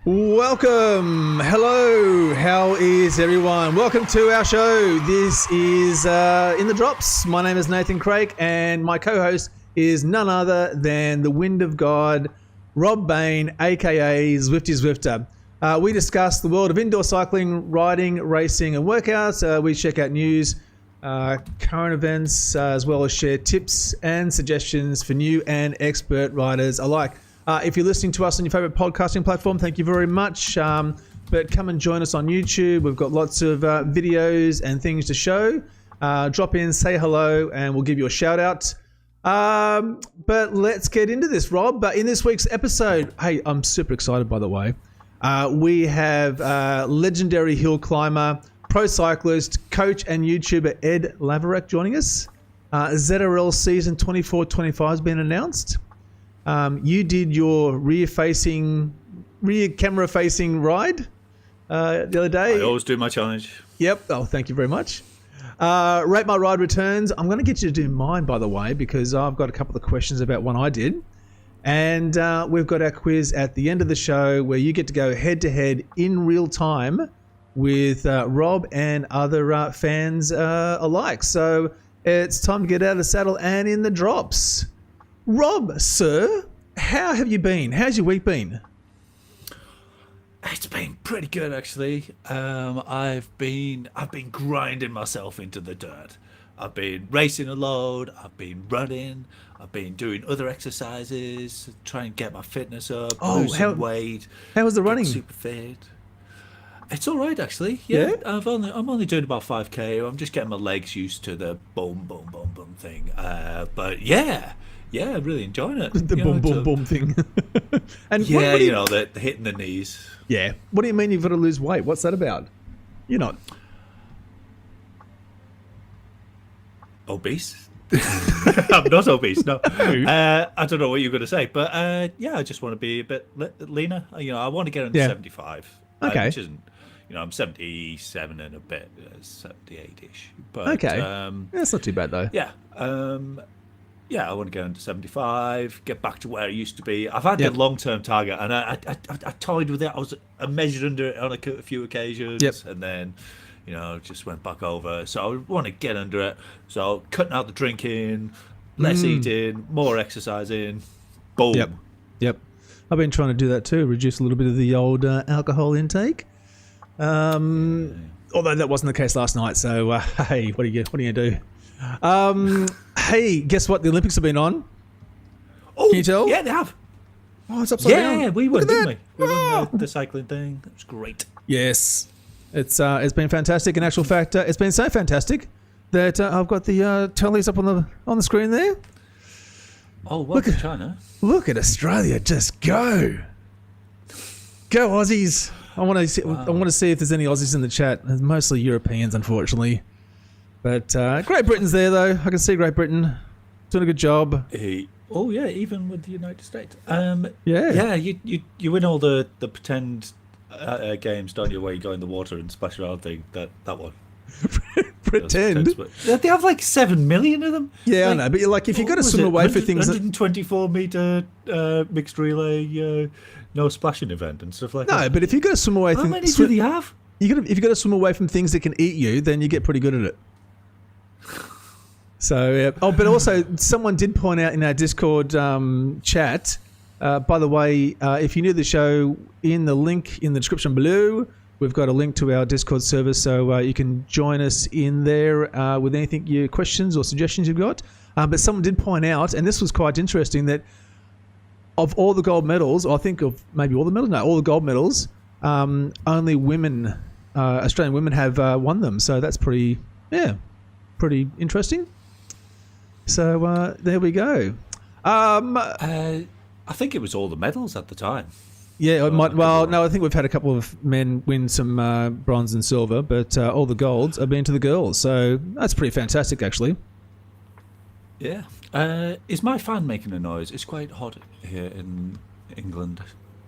Welcome. Hello. How is everyone? Welcome to our show. This is In the Drops. My name is Nathan Krake, and my co-host is none other than the Wind of God, Rob Bane, aka Zwifty Zwifter. We discuss the world of indoor cycling, riding, racing, and workouts. We check out news, current events, as well as share tips and suggestions for new and expert riders alike. If you're listening to us on your favorite podcasting platform, thank you very much. But come and join us on YouTube. We've got lots of videos and things to show. Drop in, say hello, and we'll give you a shout out. But let's get into this, Rob. But in this week's episode, hey, I'm super excited, by the way. We have legendary hill climber, pro cyclist, coach, and YouTuber Ed Laverack joining us. ZRL season 24-25 has been announced. You did your rear camera facing ride the other day. I always do my challenge. Yep. Oh, thank you very much. Rate My Ride returns. I'm going to get you to do mine, by the way, because I've got a couple of questions about one I did. And we've got our quiz at the end of the show where you get to go head to head in real time with Rob and other fans alike. So it's time to get out of the saddle and in the drops. Rob, sir, how have you been? How's your week been? It's been pretty good, actually. I've been grinding myself into the dirt. I've been racing a load. I've been running. I've been doing other exercises, trying to get my fitness up, lose some weight. How was the running? Super fit. It's all right, actually. Yeah, I'm only doing about 5k. I'm just getting my legs used to the boom, boom, boom, boom thing. But yeah, I'm really enjoying it. The boom, boom, boom thing. And yeah, what the hitting the knees. Yeah. What do you mean you've got to lose weight? What's that about? You're not obese. I'm not obese. No. I don't know what you're going to say, but yeah, I just want to be a bit leaner. I want to get into 75. Okay. Which isn't. I'm 77 and a bit, 78ish. But okay. That's not too bad though. Yeah. Yeah, I want to get into 75, get back to where it used to be. I've had a long-term target, and I toyed with it. I measured under it on a few occasions, and then, just went back over. So I want to get under it. So cutting out the drinking, less eating, more exercising. Boom. Yep. I've been trying to do that too, reduce a little bit of the old alcohol intake. Although that wasn't the case last night. So, hey, what are you going to do? Hey, guess what? The Olympics have been on. Oh, can you tell? Yeah, they have. Oh, it's upside down. Yeah, we won, didn't we? We won the cycling thing. That was great. Yes, it's been fantastic. In actual fact, it's been so fantastic that I've got the tallies up on the screen there. Oh, welcome China. Look at Australia, just go Aussies! I want to see. Wow. I want to see if there's any Aussies in the chat. There's mostly Europeans, unfortunately. But Great Britain's there, though. I can see Great Britain doing a good job. Oh yeah, even with the United States. Yeah. You win all the pretend games, don't you? Where you go in the water and splash around thing. That one. Pretend. They have like 7 million of them. Yeah, I know. But like, if you got to swim away for things, 124 meter mixed relay, no splashing event and stuff like that. No, but if you got to swim away, how many do they have? If you got to swim away from things that can eat you, then you get pretty good at it. So, yeah. Oh, but also someone did point out in our Discord chat. By the way, if you're new to the show, in the link in the description below, we've got a link to our Discord server, so you can join us in there with anything, your questions or suggestions you've got. But someone did point out, and this was quite interesting, that of all the gold medals, or I think of maybe all the medals, no, all the gold medals, only women, Australian women have won them. So that's pretty interesting. So there we go. I think it was all the medals at the time. Yeah, it might. Well, no, I think we've had a couple of men win some bronze and silver, but all the golds have been to the girls. So that's pretty fantastic, actually. Yeah. Is my fan making a noise? It's quite hot here in England.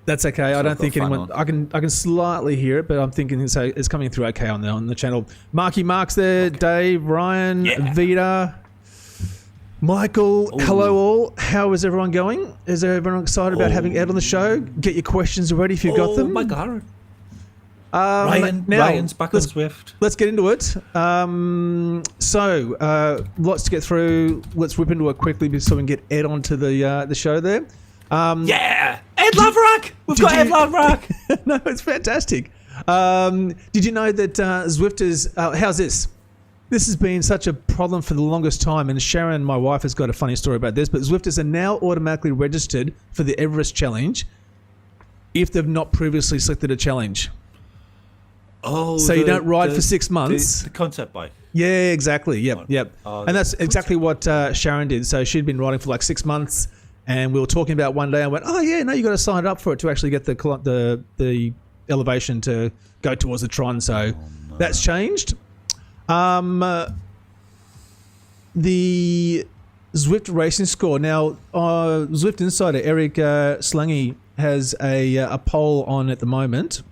That's okay. I don't think anyone. I can slightly hear it, but I'm thinking it's coming through okay on the channel. Marky Mark's there. Okay. Dave, Ryan, Vita, Michael, hello all. How is everyone going? Is everyone excited about having Ed on the show? Get your questions ready if you've got them. Michael Harron. Ryan's back on Zwift. Let's get into it. Lots to get through. Let's whip into it quickly so we can get Ed onto the show there. Ed Laverack! We've got Ed Laverack! No, it's fantastic. Did you know that Zwift is... how's this? This has been such a problem for the longest time, and Sharon, my wife, has got a funny story about this, but Zwifters are now automatically registered for the Everest Challenge if they've not previously selected a challenge. Oh, so you don't ride for 6 months. The concept bike. Yeah, exactly. Yep. Oh, and that's exactly what Sharon did. So she'd been riding for like 6 months, and we were talking about one day. I went, "Oh yeah, no, you got to sign up for it to actually get the elevation to go towards the Tron." So that's changed. The Zwift racing score now. Zwift Insider Eric Slangy has a poll on at the moment,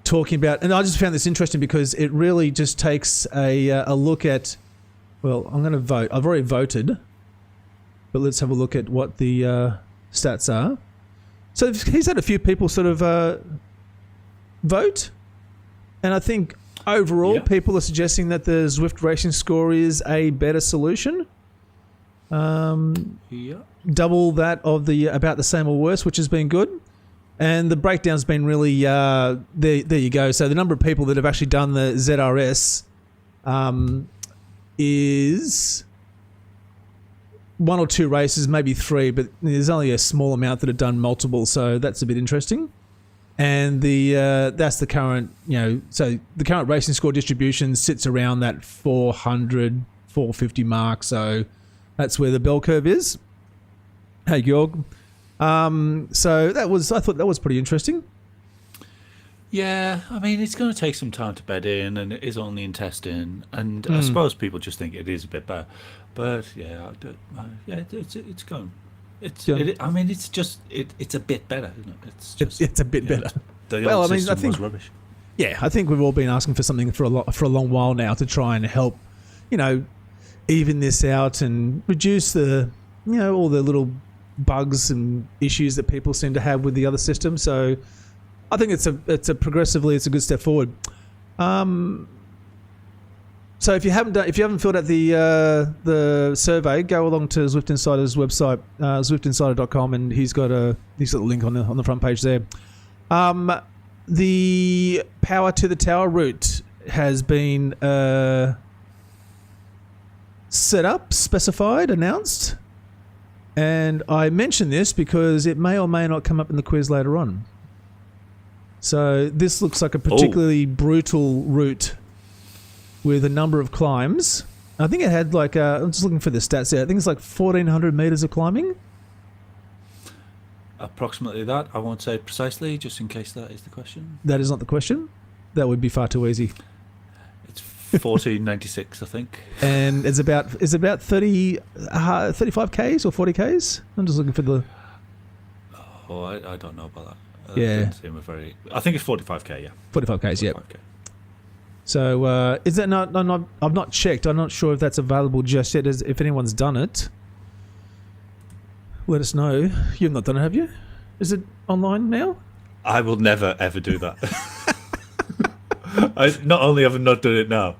talking about, and I just found this interesting because it really just takes a look at. Well, I'm going to vote. I've already voted, but let's have a look at what the stats are. So he's had a few people sort of vote, and I think overall people are suggesting that the Zwift racing score is a better solution. Double that of the about the same or worse, which has been good. And the breakdown's been really, there you go. So the number of people that have actually done the ZRS is 1 or 2 races, maybe 3, but there's only a small amount that have done multiple, so that's a bit interesting. And that's the current, so the current racing score distribution sits around that 400, 450 mark, so that's where the bell curve is. Hey, Georg. So I thought that was pretty interesting. Yeah, I mean, it's going to take some time to bed in, and it is only in testing, and I suppose people just think it is a bit better, but it's going. It's a bit better, isn't it? It's a bit better. The old system was rubbish. Yeah, I think we've all been asking for something for a long while now to try and help, even this out and reduce the, all the little bugs and issues that people seem to have with the other system. So I think it's a good step forward. So if you haven't filled out the survey, go along to Zwift Insider's website, zwiftinsider.com, and he's got a link on the front page there. The Power to the Tower route has been set up, specified, announced. And I mention this because it may or may not come up in the quiz later on. So this looks like a particularly brutal route with a number of climbs. I think it had I'm just looking for the stats here. I think it's like 1,400 meters of climbing. Approximately that. I won't say precisely, just in case that is the question. That is not the question. That would be far too easy. It's 1496, I think. And it's about 35 Ks or 40 Ks. I'm just looking for the... Oh, I don't know about that. Yeah. I think it's 45k, yeah. 45 Ks, yeah. So is that not? I've not checked. I'm not sure if that's available just yet. If anyone's done it, let us know. You've not done it, have you? Is it online now? I will never ever do that. Not only have I not done it now,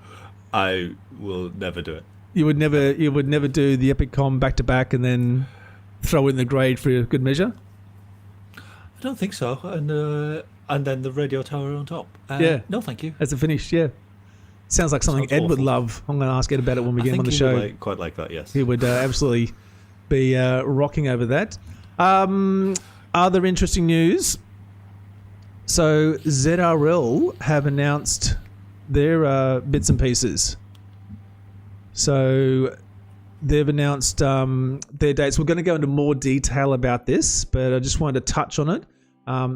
I will never do it. You would never do the Epic Com back to back and then throw in the grade for a good measure? I don't think so. And then the radio tower on top. Yeah. No, thank you. As a finish, yeah. Sounds like something Ed would love. I'm going to ask Ed about it when we get him on the show. He quite like that, yes. He would absolutely be rocking over that. Other interesting news. So ZRL have announced their bits and pieces. So they've announced their dates. We're going to go into more detail about this, but I just wanted to touch on it.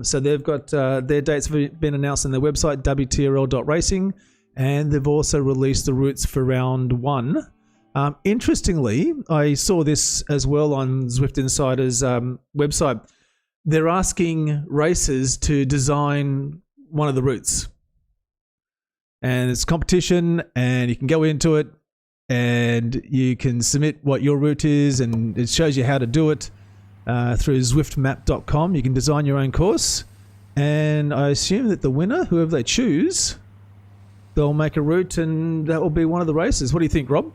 So they've got their dates have been announced on their website, wtrl.racing, and they've also released the routes for round 1. Interestingly, I saw this as well on Zwift Insider's website. They're asking racers to design one of the routes. And it's competition, and you can go into it. and you can submit what your route is, and it shows you how to do it through zwiftmap.com. You can design your own course, and I assume that the winner, whoever they choose, they'll make a route, and that will be one of the races. What do you think, Rob?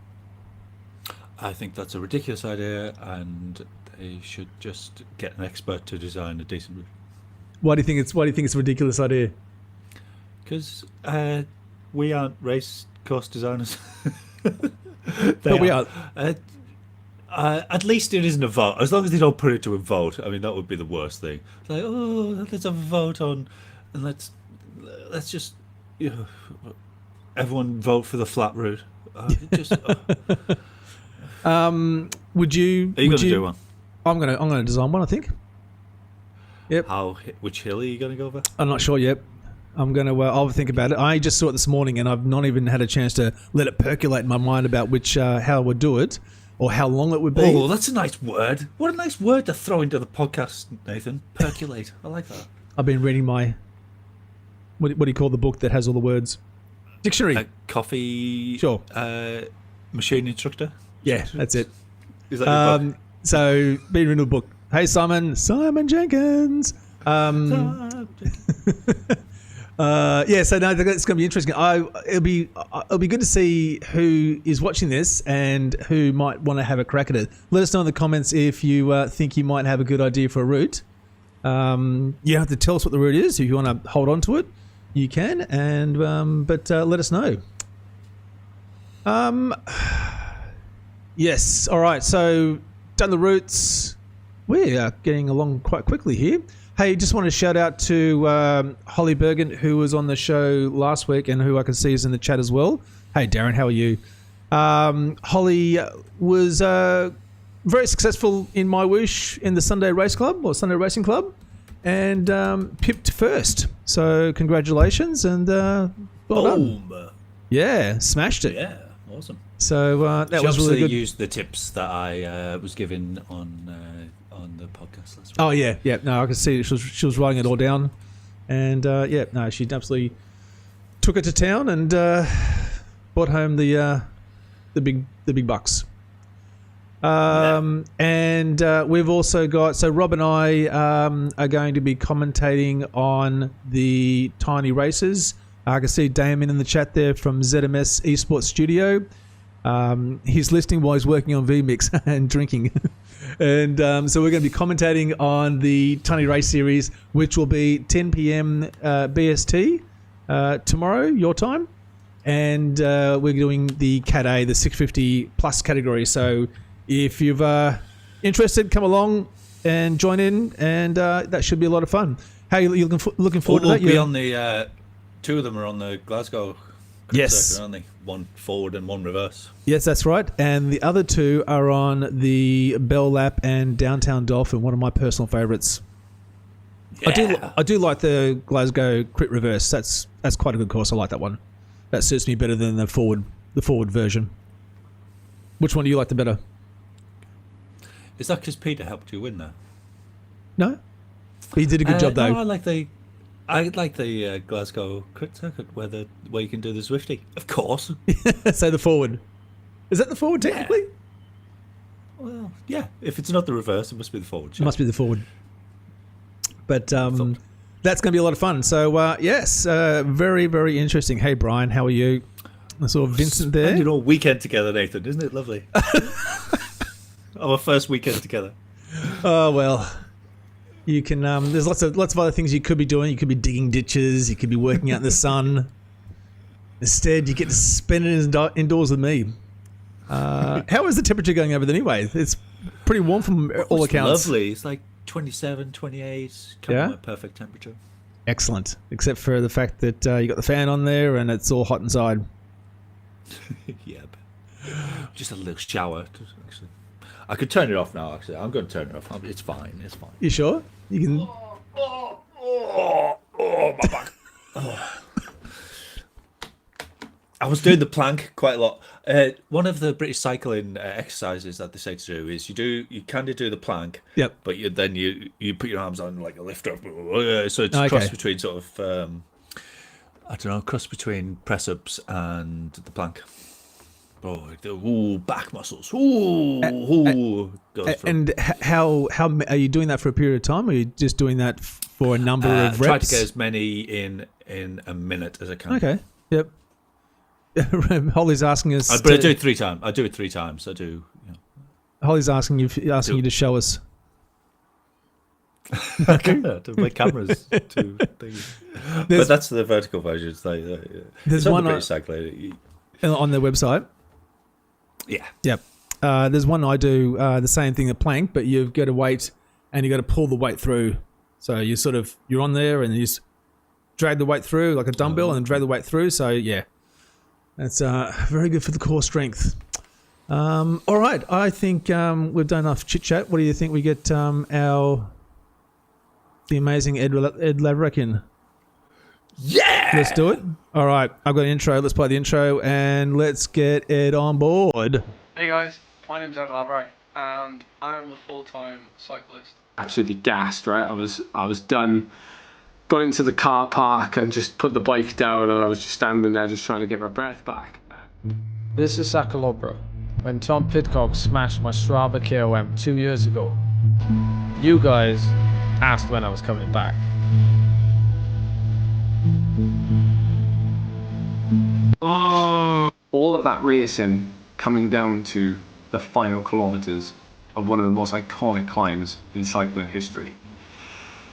I think that's a ridiculous idea, and they should just get an expert to design a decent route. Why do you think it's a ridiculous idea? Because we aren't race course designers. But we are. At least it isn't a vote. As long as they don't put it to a vote. I mean, that would be the worst thing. It's like, let's have a vote on, and let's just, everyone vote for the flat route. Would you? Are you going to do one? I'm gonna design one, I think. Yep. Which hill are you going to go over? I'm not sure yet. I'm going to I'll think about it. I just saw it this morning, and I've not even had a chance to let it percolate in my mind about how I would do it or how long it would be. Oh, that's a nice word. What a nice word to throw into the podcast, Nathan. Percolate. I like that. I've been reading my what do you call the book that has all the words? Dictionary. Coffee. Sure. Machine instructor. Yeah, that's it. Is that your book? So been reading a book. Hey, Simon Jenkins. So no, it's going to be interesting. It'll be good to see who is watching this and who might want to have a crack at it. Let us know in the comments if you think you might have a good idea for a route. You don't have to tell us what the route is. If you want to hold on to it, you can. But let us know. Yes. All right. So done the routes. We are getting along quite quickly here. Hey, just want to shout out to Holly Bergen, who was on the show last week and who I can see is in the chat as well. Hey, Darren, how are you? Holly was very successful in my whoosh in the Sunday Race Club or Sunday Racing Club and pipped first. So congratulations and well done. Yeah, smashed it. Yeah, awesome. So that was really good. Used the tips that I was given on the podcast last week. Oh yeah. No, I could see she was writing it all down, and she absolutely took it to town and brought home the big bucks. And we've also got Rob and I are going to be commentating on the tiny races. I can see Damon in the chat there from ZMS Esports Studio. He's listening while he's working on VMix and drinking. And so we're going to be commentating on the Tiny Race Series, which will be 10 p.m. BST tomorrow, your time. And we're doing the Cat A, the 650 plus category. So if you're interested, come along and join in, and that should be a lot of fun. How are you looking forward to that? We'll be on the... two of them are on the Glasgow yes. circuit, aren't they? One forward and one reverse. Yes, that's right. And the other two are on the Bell Lap and Downtown Dolphin, one of my personal favourites. Yeah. I do like the Glasgow Crit Reverse. That's quite a good course. I like that one. That suits me better than the forward version. Which one do you like the better? Is that because Peter helped you win that? No, he did a good job though. No, I like the Glasgow Crit Circuit where you can do the Zwifty. Of course. So the forward. Is that the forward technically? Yeah. Well, yeah. If it's not the reverse, it must be the forward. Sure. It must be the forward. But that's going to be a lot of fun. So yes, very, very interesting. Hey Brian, how are you? I saw Vincent there. Spending all weekend together, Nathan. Isn't it lovely? Our first weekend together. Oh well. You can. There's lots of other things you could be doing. You could be digging ditches. You could be working out in the sun. Instead, you get to spend it indoors with me. How is the temperature going over there anyway? It's pretty warm from all accounts. Lovely. It's like 27, 28. My perfect temperature. Excellent. Except for the fact that you got the fan on there and it's all hot inside. Yeah. Just a little shower. Actually, I could turn it off now. Actually, I'm going to turn it off. It's fine. It's fine. You sure? You can. My back. I was doing the plank quite a lot. One of the British cycling exercises that they say to do is you kind of do the plank. Yep. But then you put your arms on like a lift up. So it's cross between sort of cross between press ups and the plank. Back muscles. And how are you doing that for a period of time, or are you just doing that for a number of reps? Try to get as many in a minute as I can. Okay. Yep. Holly's asking us. But I do it 3 times. I do it 3 times. I do. Holly's asking you to show us. To my cameras. To things. But that's the vertical version. There's one on their website. Yeah. Yep. There's one I do the same thing, a plank, but you've got to wait and you got to pull the weight through. So you're on there and you just drag the weight through like a dumbbell and drag the weight through. So yeah, that's very good for the core strength. All right, I think we've done enough chit chat. What do you think we get the amazing Ed Laverack in? Yeah, let's do it. All right, I've got an intro. Let's play the intro and let's get Ed on board. Hey guys, my name's Ed Laverack and I'm a full-time cyclist. Absolutely gassed, right? I was done. Got into the car park and just put the bike down, and I was just standing there just trying to get my breath back. This is Sakalobra. When Tom Pidcock smashed my Strava KOM 2 years ago, you guys asked when I was coming back. Oh, all of that racing coming down to the final kilometers of one of the most iconic climbs in cycling history.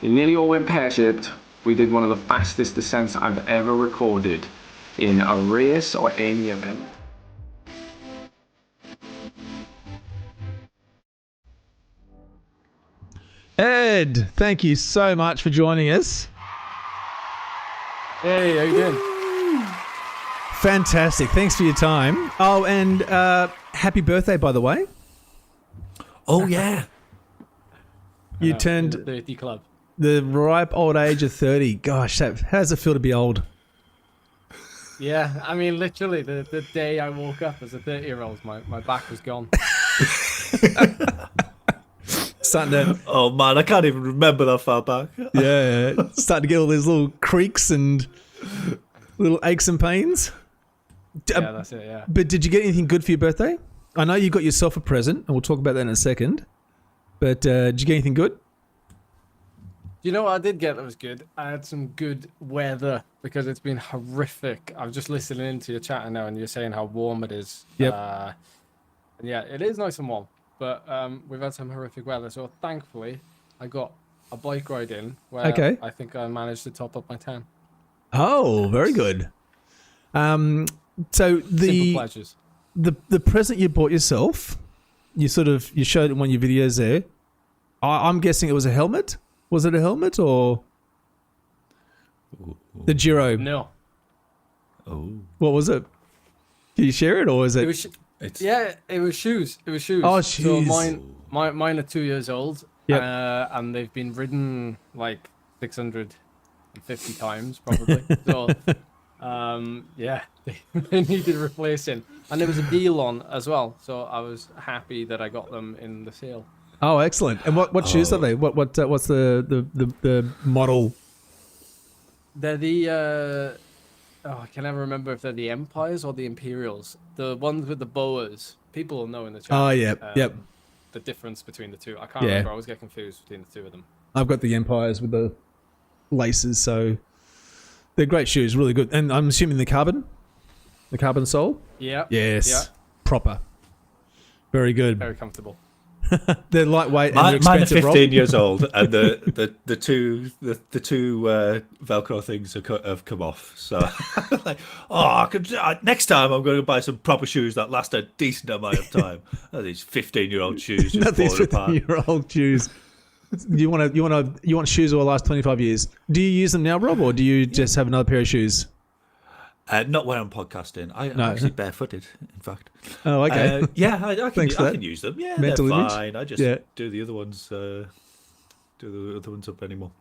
It nearly all went pear-shaped. We did one of the fastest descents I've ever recorded in a race or any event. Ed, thank you so much for joining us. Hey, how you doing? Fantastic. Thanks for your time. Oh, and happy birthday, by the way. Oh, yeah. You turned the 30 club. The ripe old age of 30. Gosh, how does it feel to be old? Yeah, I mean, literally, the day I woke up as a 30-year-old, my back was gone. Starting to, oh, man, I can't even remember that far back. Yeah, starting to get all these little creaks and little aches and pains. Yeah, that's it, yeah. But did you get anything good for your birthday? I know you got yourself a present, and we'll talk about that in a second. But did you get anything good? You know what I did get that was good? I had some good weather because it's been horrific. I'm just listening to your chat now and you're saying how warm it is. Yep. And yeah, it is nice and warm, but we've had some horrific weather. So thankfully, I got a bike ride in where I think I managed to top up my 10. Oh, very good. So Simple pleasures. The present you bought yourself, you showed it in one of your videos there. I'm guessing it was a helmet. Was it a helmet or the Giro? No. Oh. What was it? Can you share it or is it? It was shoes. It was shoes. Oh, shoes. So mine are 2 years old. Yep. And they've been ridden like 650 times probably. So, yeah, they needed replacing, and there was a deal on as well. So I was happy that I got them in the sale. Oh, excellent! And what shoes are they? What's the model? They're the I can never remember if they're the Empires or the Imperials. The ones with the boas. People will know in the chat. Oh, yeah, yep. The difference between the two. I can't remember. I always get confused between the two of them. I've got the Empires with the laces, so they're great shoes, really good. And I'm assuming the carbon sole. Yeah. Yes. Yeah. Proper. Very good. Very comfortable. They're lightweight and Mine they're expensive. are 15 years old, and the two Velcro things have come off. So, like, next time I'm going to buy some proper shoes that last a decent amount of time. These 15-year-old shoes just Not these falling apart. 15-year-old shoes. You want shoes that will last 25 years? Do you use them now, Rob, or do you just have another pair of shoes? Not when I'm podcasting. I'm actually barefooted, in fact. Oh, okay. I can use them. Yeah, Mental they're image? fine. I just do the other ones. Do the other ones up anymore.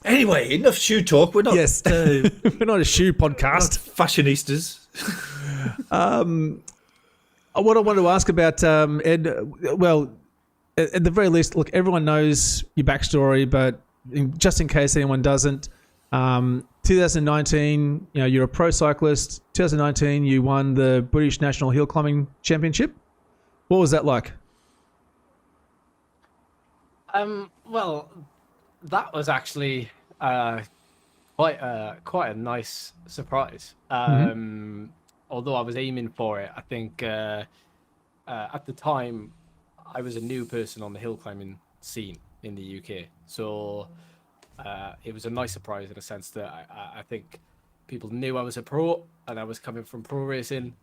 Anyway, enough shoe talk. We're not. Yes, we're not a shoe podcast. Fashionistas. What I wanted to ask about Ed. Well, at the very least, look, everyone knows your backstory, but just in case anyone doesn't, 2019, you're a pro cyclist. 2019, you won the British National Hill Climbing Championship. What was that like? Well, that was actually quite a nice surprise. Although I was aiming for it, I think at the time I was a new person on the hill climbing scene in the UK, so it was a nice surprise in a sense that I think people knew I was a pro and I was coming from pro racing,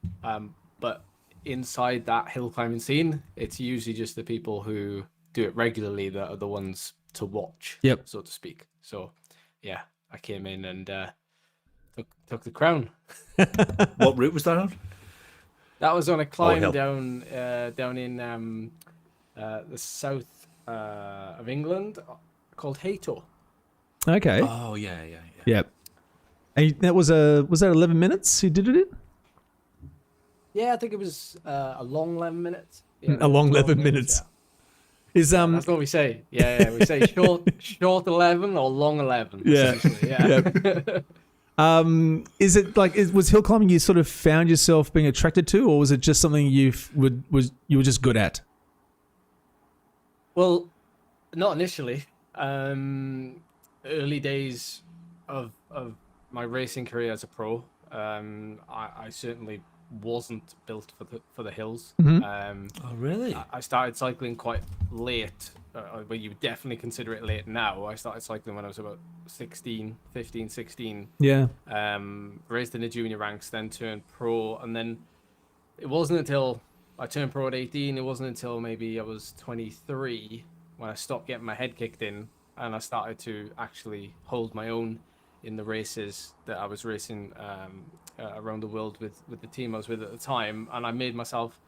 but inside that hill climbing scene, it's usually just the people who do it regularly that are the ones to watch, so to speak. So yeah, I came in and took the crown. What route was that on? That was on a climb down in the south of England called Haytor. Okay. Oh yeah. Yep. And that was that 11 minutes you did it in? Yeah, I think it was a long 11 minutes. Yeah, a long 11 minutes. Yeah. That's what we say. Yeah, we say short 11 or long 11. Yeah. Yeah. Is it like was hill climbing you sort of found yourself being attracted to, or was it just something you were just good at? Well, not initially. Early days of my racing career as a pro, I certainly wasn't built for the hills. Mm-hmm. Oh really? I started cycling quite late, but you would definitely consider it late now. I started cycling when I was about 15, 16. Yeah. Raced in the junior ranks, then turned pro, and then it wasn't until I turned pro at 18, it wasn't until maybe I was 23 when I stopped getting my head kicked in and I started to actually hold my own in the races that I was racing around the world with the team I was with at the time, and I made myself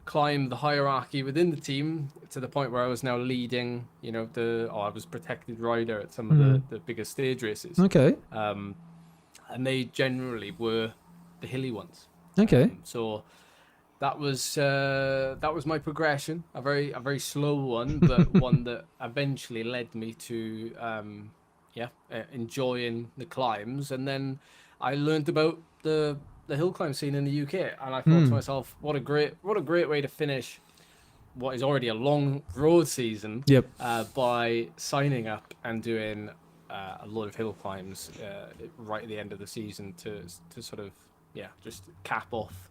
climb the hierarchy within the team to the point where I was now leading, I was protected rider at some of the bigger stage races. Okay. And they generally were the hilly ones. Okay. So that was my progression, a very slow one, but one that eventually led me to enjoying the climbs. And then I learned about the hill climb scene in the UK, and I thought to myself, what a great way to finish what is already a long road season. Yep. By signing up and doing a lot of hill climbs right at the end of the season to sort of just cap off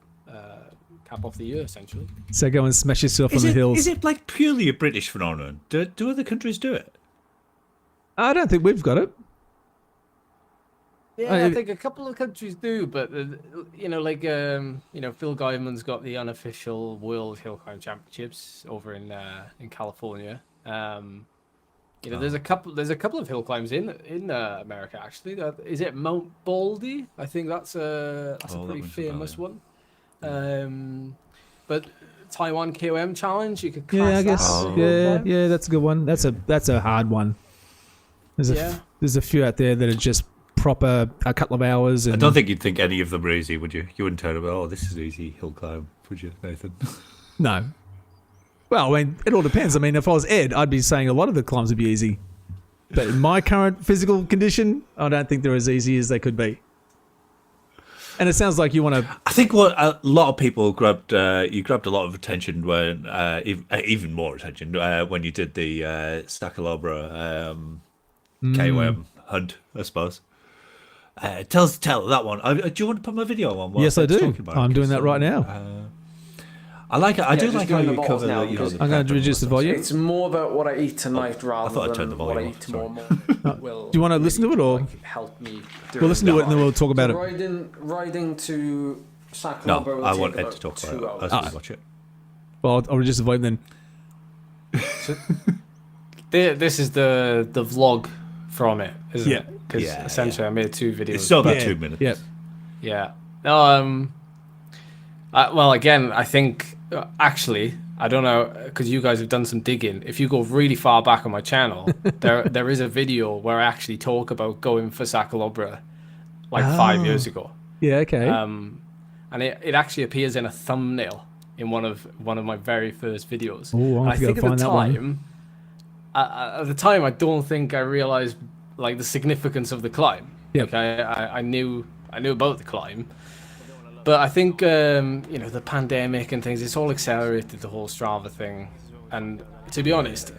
the year essentially. So go and smash yourself on the hills. Is it like purely a British phenomenon? Do other countries do it? I don't think we've got it. Yeah, I think a couple of countries do, but Phil Guyman's got the unofficial World Hill Climb Championships over in California. There's a couple of hill climbs in America actually. Is it Mount Baldy? I think that's a pretty famous one. But Taiwan KOM Challenge, you could class I guess. that. Yeah, that's a good one. That's a hard one. There's a few out there that are just proper a couple of hours. And I don't think you'd think any of them were easy, would you? You wouldn't turn about, oh, this is easy hill climb, would you, Nathan? No. Well, I mean, it all depends. I mean, if I was Ed, I'd be saying a lot of the climbs would be easy. But in my current physical condition, I don't think they're as easy as they could be. And it sounds like you want to... I think what a lot of people grabbed a lot of attention when, even more attention, when you did the Stacalobra KOM hunt, I suppose. Tell that one. Do you want to put my video on? Yes, I do. I'm doing that right now. I like it. I do like how you cover now, I'm going to reduce the volume. It's more about what I eat tonight rather than what I eat tomorrow. Do you want to listen to it or help me? We'll listen to it and then we'll talk about it. Riding to Sacramento. No, I want Ed to talk about it. I'll watch it. Well, I'll reduce the volume then. So, this is the vlog from it, isn't it? Because essentially I made 2 videos. It's still about 2 minutes. Yep. Yeah. No. Well, again, I think actually, I don't know, because you guys have done some digging. If you go really far back on my channel, there is a video where I actually talk about going for Sacalobra like 5 years ago. Yeah. Okay. And it actually appears in a thumbnail in one of my very first videos. Oh, I think at the time, I don't think I realized like the significance of the climb. Yep. Like I knew about the climb, but I think the pandemic and things, it's all accelerated the whole Strava thing. And to be honest,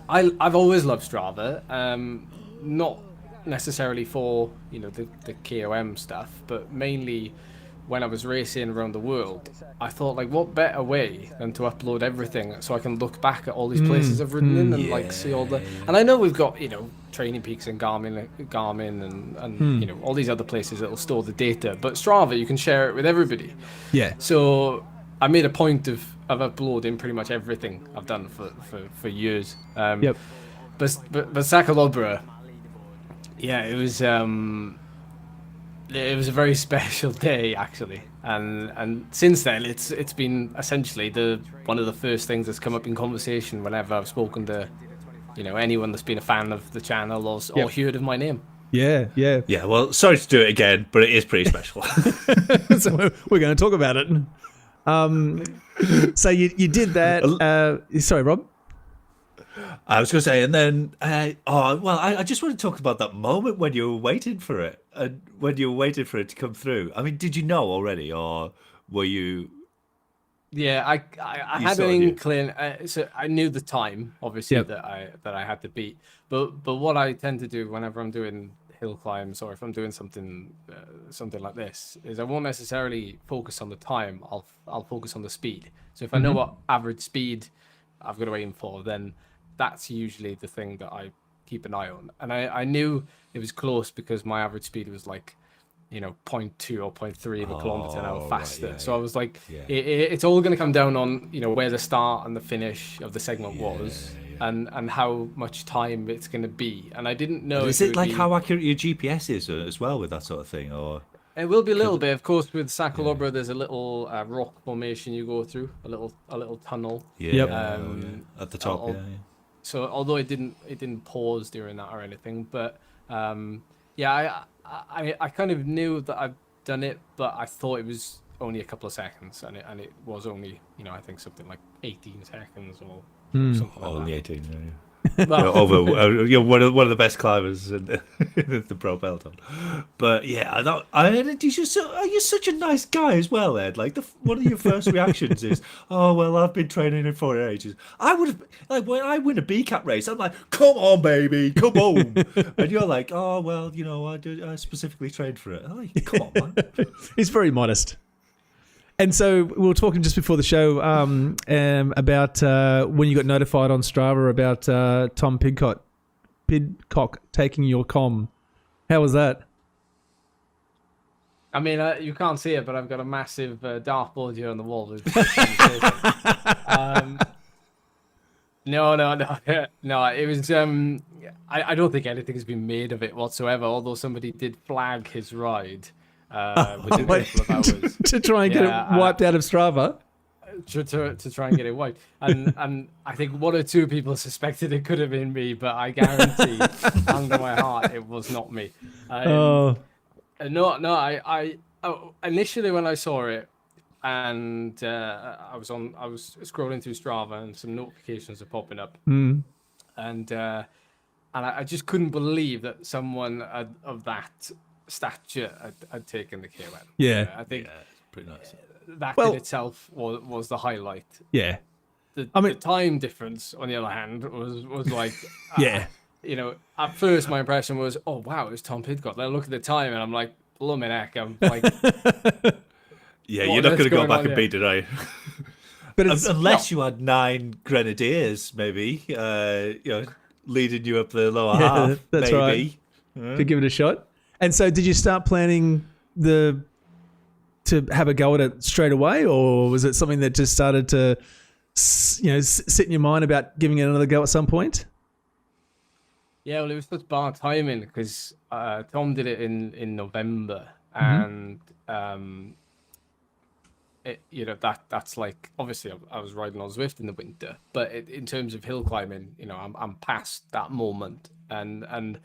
I've always loved Strava, not necessarily for the KOM stuff, but mainly when I was racing around the world. I thought, like, what better way than to upload everything so I can look back at all these places I've ridden in and like see all the. And I know we've got Training Peaks and Garmin and all these other places that will store the data, but Strava, you can share it with everybody. Yeah. So I made a point of uploading pretty much everything I've done for years. Yep. But Sacalobra, yeah, it was a very special day actually, and since then it's been essentially one of the first things that's come up in conversation whenever I've spoken to anyone that's been a fan of the channel or heard of my name. Yeah. Well, sorry to do it again, but it is pretty special. So we're going to talk about it. So you did that. Sorry, Rob. I was going to say, and then, I just want to talk about that moment when you were waiting for it, and when you were waiting for it to come through. I mean, did you know already, or were you? Yeah, I had an inkling. So I knew the time, obviously, that I had to beat. But what I tend to do whenever I'm doing hill climbs, or if I'm doing something like this, is I won't necessarily focus on the time. I'll focus on the speed. So if I know what average speed I've got to aim for, then that's usually the thing that I keep an eye on. And I knew it was close because my average speed was like 0.2 or 0.3 of a kilometer an hour faster. Right, so I was like, it's all going to come down on where the start and the finish of the segment was, and how much time it's going to be. And I didn't know. Is it like how accurate your GPS is as well with that sort of thing, or? It will be a little bit, of course. With Sacalobra, there's a little rock formation you go through, a little tunnel. At the top. So although it didn't pause during that or anything, but I kind of knew that I've done it, but I thought it was only a couple of seconds, and it was only I think something like 18 seconds or something like only that. 18. Well, over you're one of the best climbers in the pro peloton. But yeah, you're such a nice guy as well, Ed. Like one of your first reactions is, "Oh well, I've been training it for ages." I would have, like, when I win a BCAT race, I'm like, "Come on, baby, come on," and you're like, "Oh well, I specifically trained for it." I'm like, "Come on, man." He's very modest. And so we were talking just before the show about when you got notified on Strava about Tom Pidcock taking your comm. How was that? I mean, you can't see it, but I've got a massive dartboard here on the wall. No. It was. I don't think anything has been made of it whatsoever. Although somebody did flag his ride. Within a couple of hours. To try and get it wiped out of Strava. To try and get it wiped. And I think one or two people suspected it could have been me, but I guarantee under my heart it was not me. I initially when I saw it, and I was scrolling through Strava and some notifications are popping up, and I just couldn't believe that someone of that stature had taken the KOM. Yeah, I think it's pretty nice. That in itself was the highlight. Yeah, the time difference on the other hand was like at first my impression was, oh wow, it's Tom Pidcock. Then I look at the time and I'm like, blooming heck, I'm like you're not going to go back and beat it, are you? But unless you had 9 grenadiers, maybe leading you up the lower half. That's maybe. Right. To give it a shot. And so did you start planning to have a go at it straight away, or was it something that just started to sit in your mind about giving it another go at some point? Yeah, well, it was such bad timing because Tom did it in November, and that's like, obviously I was riding on Zwift in the winter, but in terms of hill climbing, I'm past that moment, and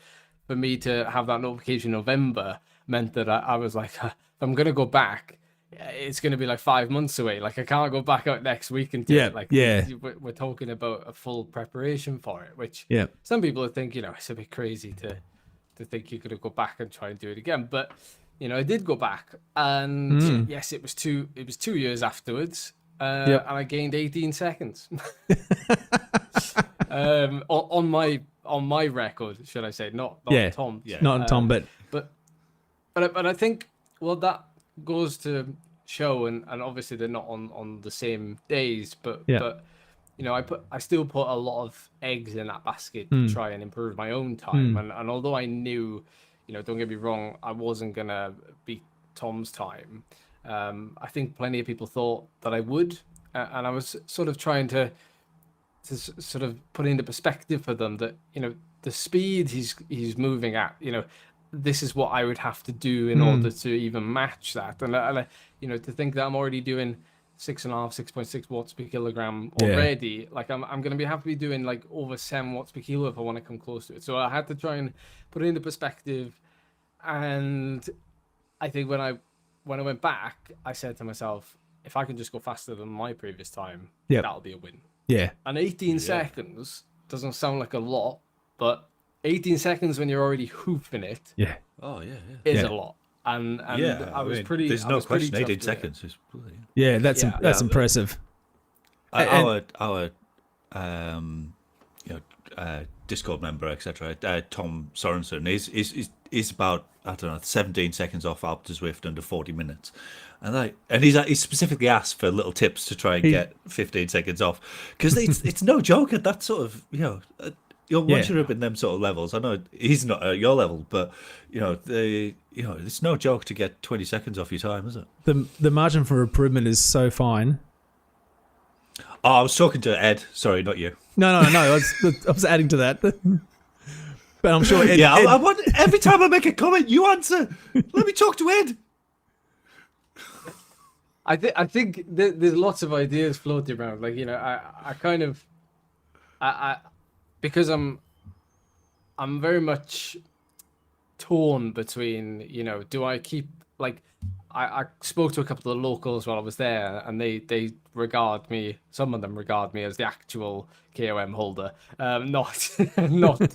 for me to have that notification in November meant that I was like, if I'm gonna go back, it's gonna be like 5 months away. Like I can't go back out next week and do it. Like we're talking about a full preparation for it, which some people would think it's a bit crazy to think you're going to go back and try and do it again. But I did go back, and yes, it was 2 years afterwards, and I gained 18 seconds on my record, should I say? Not Tom's. Yeah. Not on Tom, but I think that goes to show, and obviously they're not on the same days, but I still put a lot of eggs in that basket to try and improve my own time, and although I knew, don't get me wrong, I wasn't gonna beat Tom's time. I think plenty of people thought that I would, and I was sort of trying to sort of put into perspective for them that the speed he's moving at, this is what I would have to do in order to even match that, and to think that I'm already doing 6.6 watts per kilogram already, like I'm going to have to be doing like over 7 watts per kilo if I want to come close to it. So I had to try and put it into perspective, and I think when I went back, I said to myself, if I can just go faster than my previous time, that'll be a win. Yeah. And 18 seconds doesn't sound like a lot, but 18 seconds when you're already hoofing it, is a lot. And I was pretty. There's no question. 18 seconds is brilliant. Yeah, that's impressive. Our Discord member, etc. Tom Sorensen is about, I don't know, 17 seconds off Alp to Zwift under 40 minutes, and he's specifically asked for little tips to try and get 15 seconds off, because it's no joke at that sort of once you're up in them sort of levels. I know he's not at your level, but it's no joke to get 20 seconds off your time, is it? The margin for improvement is so fine. Oh, I was talking to Ed. Sorry, not you. No. I was adding to that. But I'm sure Ed... I want, every time I make a comment, you answer. Let me talk to Ed. I think there's lots of ideas floating around. Like, I kind of... because I'm very much torn between, do I keep, like... I spoke to a couple of the locals while I was there, and they regard me, some of them regard me as the actual KOM holder, not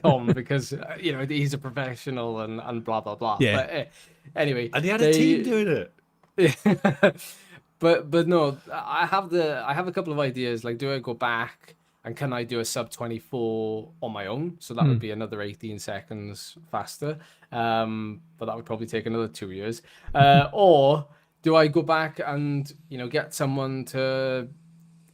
Tom, because he's a professional and blah blah blah. Yeah. But anyway, and he had a team doing it. but no, I have a couple of ideas. Like, do I go back and can I do a sub 24 on my own? So that would be another 18 seconds faster. But that would probably take another 2 years. Or do I go back and, get someone to,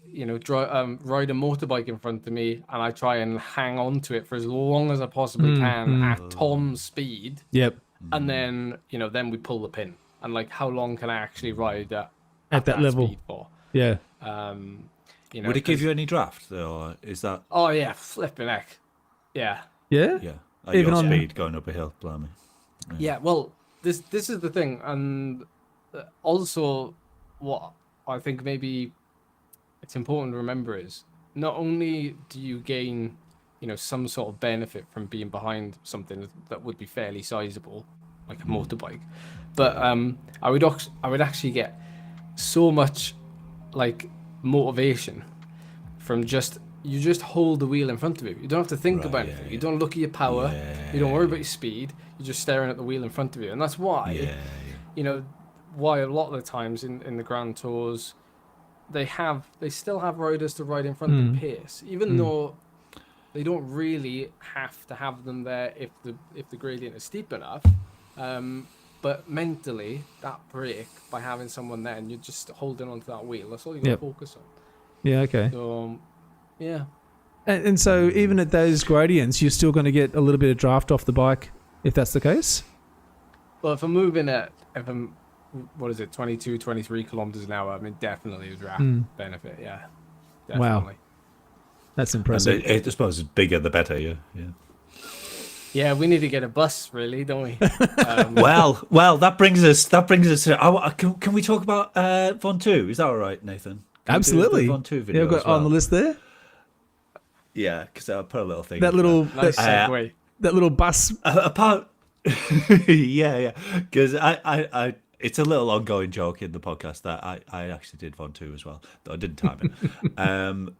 ride a motorbike in front of me, and I try and hang on to it for as long as I possibly can at Tom's speed. Yep. And then, then we pull the pin. And like, how long can I actually ride at that level speed for? Yeah. Would it give you any draft, or is that? Oh yeah, flipping heck. Yeah. Yeah. Yeah. Even your on speed going up a hill, blimey. Yeah. Well, this is the thing, and also what I think maybe it's important to remember is not only do you gain, some sort of benefit from being behind something that would be fairly sizable, like a motorbike, but I would actually get so much like motivation from you just hold the wheel in front of you. You don't have to think about anything. Yeah. You don't look at your power. Yeah. You don't worry about your speed. You're just staring at the wheel in front of you, and that's why why a lot of the times in the Grand Tours they still have riders to ride in front of the pace, even though they don't really have to have them there if the gradient is steep enough. But mentally, that break by having someone there and you're just holding onto that wheel, that's all you got to focus on. Yeah, okay. So, yeah. And so even at those gradients, you're still going to get a little bit of draft off the bike, if that's the case? Well, if I'm moving at, 22, 23 kilometers an hour, I mean, definitely a draft benefit, yeah. Definitely. Wow. That's impressive. And I suppose the bigger the better, yeah. Yeah, we need to get a bus, really, don't we? Well, that brings us to. Can we talk about Von 2? Is that all right, Nathan? Absolutely. Von 2 video. I've got on the list there. Yeah, because I'll put a little thing. That little nice segue. That little bus. Apart. yeah. Because I it's a little ongoing joke in the podcast that I actually did Von 2 as well, though I didn't time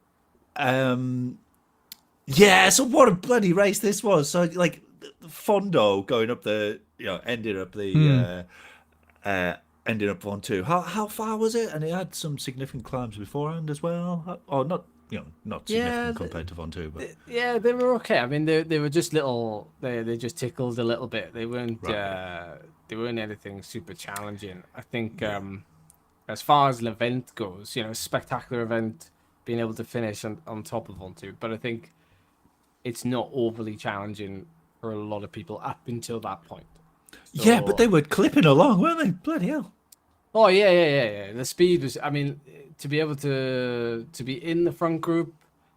it. Yeah, so what a bloody race this was. So, like, Fondo going up the, ending up on 2. How far was it? And it had some significant climbs beforehand as well. Or not, not significant compared to Von 2, but yeah, they were okay. I mean, they were just little. They just tickled a little bit. They weren't they weren't anything super challenging. I think as far as an event goes, a spectacular event, being able to finish on top of Von 2, but I think it's not overly challenging for a lot of people up until that point. So, yeah, but they were clipping along, weren't they? Bloody hell. Oh yeah. The speed was. I mean, to be able to be in the front group.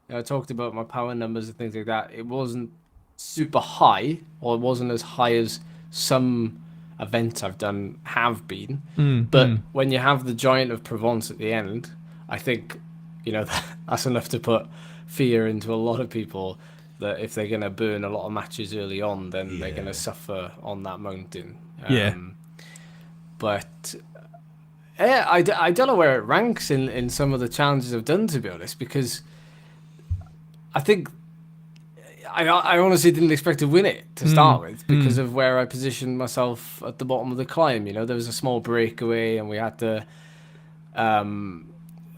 I talked about my power numbers and things like that. It wasn't super high, or it wasn't as high as some events I've done have been. But when you have the Giant of Provence at the end, I think that's enough to put fear into a lot of people. That if they're going to burn a lot of matches early on, then they're going to suffer on that mountain. But I don't know where it ranks in some of the challenges I've done, to be honest, because I think I honestly didn't expect to win it to start with because of where I positioned myself at the bottom of the climb. There was a small breakaway and we had to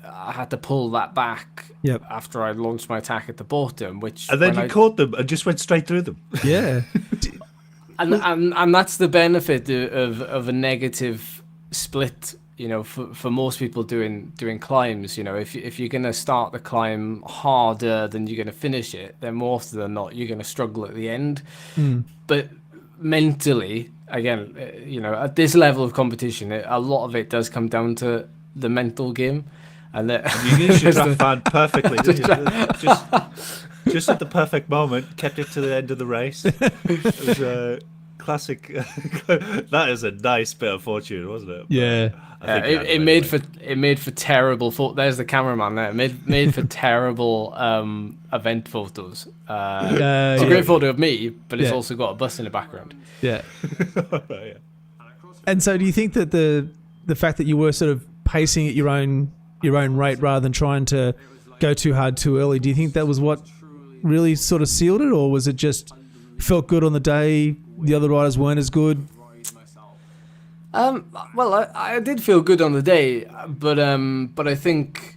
I had to pull that back after I launched my attack at the bottom, and then you caught them and just went straight through them. Yeah. and that's the benefit of a negative split. For most people doing climbs, if you're going to start the climb harder than you're going to finish it, then more often than not, you're going to struggle at the end. But mentally, again, at this level of competition, a lot of it does come down to the mental game. And you used your fan perfectly, didn't you? Just at the perfect moment, kept it to the end of the race. It was a classic. That is a nice bit of fortune, wasn't it? Yeah. It made for terrible there's the cameraman there. It made for terrible event photos. It's a great photo of me, but it's also got a bus in the background. Yeah. And so, do you think that the fact that you were sort of pacing at your own rate rather than trying to go too hard too early, do you think that was what really sort of sealed it, or was it just felt good on the day, the other riders weren't as good? Well, I did feel good on the day, but I think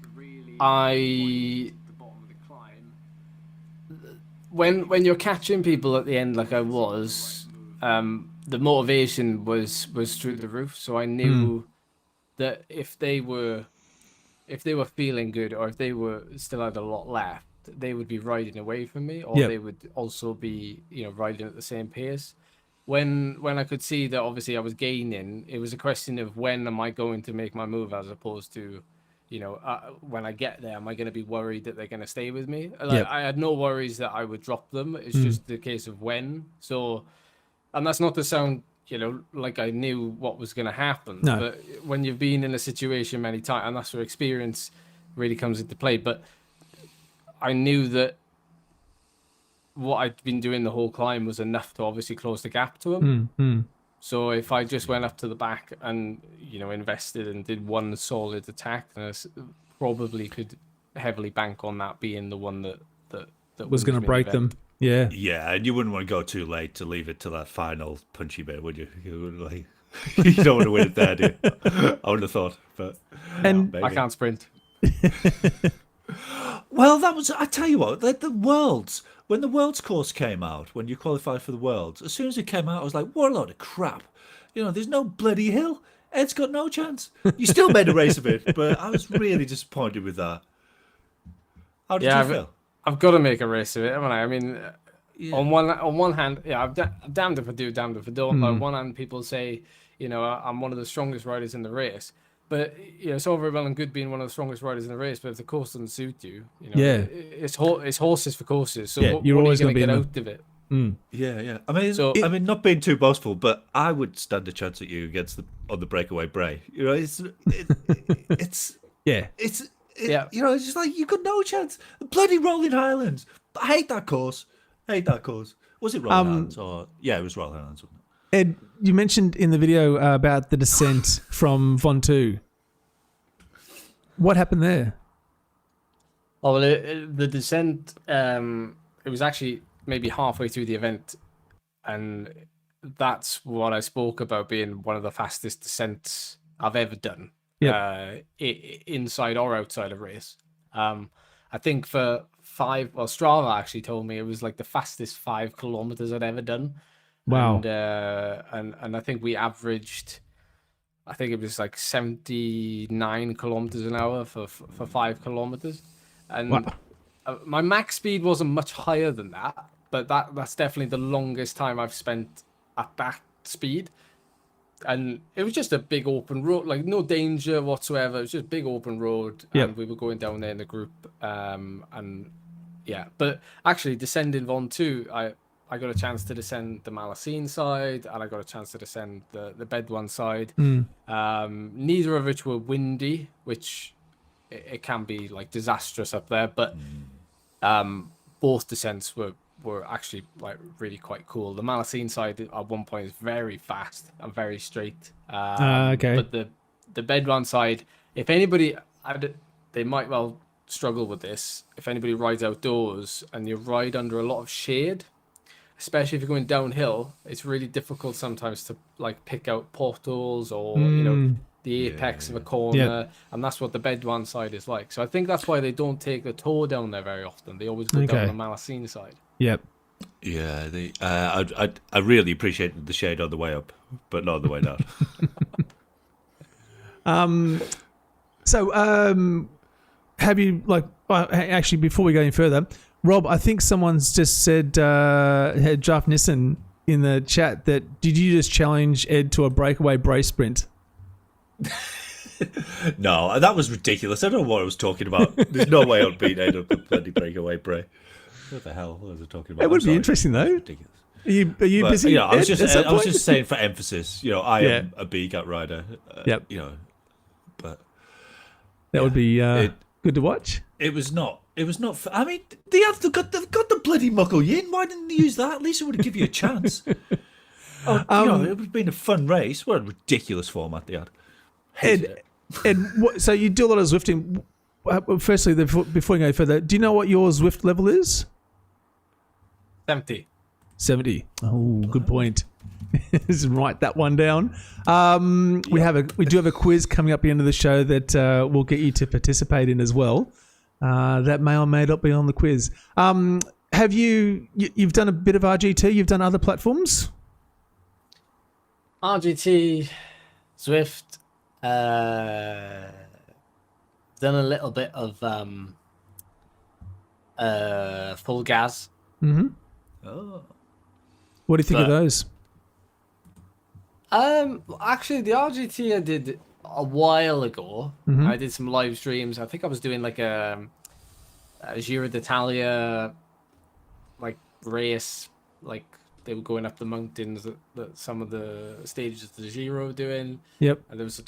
when you're catching people at the end like I was, the motivation was through the roof. So I knew that if they were feeling good, or if they were still had a lot left, they would be riding away from me, or they would also be riding at the same pace. When I could see that obviously I was gaining, it was a question of when am I going to make my move, as opposed to, when I get there, am I going to be worried that they're going to stay with me? I had no worries that I would drop them. It's just the case of when. So, and that's not to sound, like I knew what was going to happen. No. But when you've been in a situation many times, and that's where experience really comes into play. But I knew that what I'd been doing the whole climb was enough to obviously close the gap to him. So if I just went up to the back and invested and did one solid attack, then I probably could heavily bank on that being the one that was going to break them. Yeah. Yeah, and you wouldn't want to go too late to leave it to that final punchy bit, would you? You don't want to win it there, do you? I would have thought, but I can't sprint. Well, I tell you what, the Worlds, when the Worlds course came out, when you qualified for the Worlds, as soon as it came out, I was like, what a load of crap. There's no bloody hill. Ed's got no chance. You still made a race of it, but I was really disappointed with that. How did you feel? I've got to make a race of it, haven't I? I mean, on one hand, I'm damned if I do, damned if I don't. On one hand, people say, I'm one of the strongest riders in the race. But it's all very well and good being one of the strongest riders in the race, but if the course doesn't suit you, it's horses for courses. So what you're are always you going to get be out of it? Yeah. I mean, not being too boastful, but I would stand a chance at you on the breakaway Bray. It's it's just like you got no chance. The bloody Rolling Highlands. I hate that course. Was it Rolling Highlands or it was Rolling Highlands, wasn't it? Ed, you mentioned in the video about the descent from Von 2. What happened there? Oh, well, the descent, it was actually maybe halfway through the event. and that's what I spoke about being one of the fastest descents I've ever done. Inside or outside of race. I think for Strava actually told me it was like the fastest 5 kilometers I'd ever done. Wow. And I think we averaged, I think it was like 79 kilometers an hour for 5 kilometers. And wow. My max speed wasn't much higher than that, but that's definitely the longest time I've spent at that speed. And it was just a big open road, like no danger whatsoever. It was just a big open road, and we were going down there in a group. And yeah, but actually descending Von 2, I got a chance to descend the Malacine side, and I got a chance to descend the Bedouin side. Neither of which were windy, which it can be like disastrous up there, but both descents were actually like really quite cool. The Malacine side at one point is very fast and very straight. Okay. But the Bedouin side, if anybody, they might well struggle with this. If anybody rides outdoors and you ride under a lot of shade, especially if you're going downhill, it's really difficult sometimes to like pick out portals or the apex of a corner, and that's what the Bedouin side is like. So I think that's why they don't take the tour down there very often. They always go down the Malacine side. Yep. Yeah, I really appreciated the shade on the way up, but not on the way down. Have you actually, before we go any further, Rob, I think someone's just said, had Draft Nissen in the chat, that did you just challenge Ed to a breakaway brace sprint? No, that was ridiculous. I don't know what I was talking about. There's no way I'd beat Ed up a bloody breakaway bray. What the hell was I talking about? It would be interesting though. Ridiculous. Are you busy? I was just saying for emphasis. I am a B-gut rider. But that would be good to watch. It was not. I mean, they've got the bloody muckle yin. Why didn't they use that? At least it would have given you a chance. It would have been a fun race. What a ridiculous format they had. Ed, so you do a lot of Zwifting. Firstly, before we go further, do you know what your Zwift level is? 70. Oh, good point. Just write that one down. We do have a quiz coming up at the end of the show that we'll get you to participate in as well. That may or may not be on the quiz. Have you've done a bit of RGT? You've done other platforms? RGT, Zwift, done a little bit of full gas. Mm-hmm. Oh. What do you think of those? Actually, the RGT I did a while ago. Mm-hmm. I did some live streams. I think I was doing like a Giro d'Italia like race, like they were going up the mountains that some of the stages of the Giro were doing. Yep. And there was a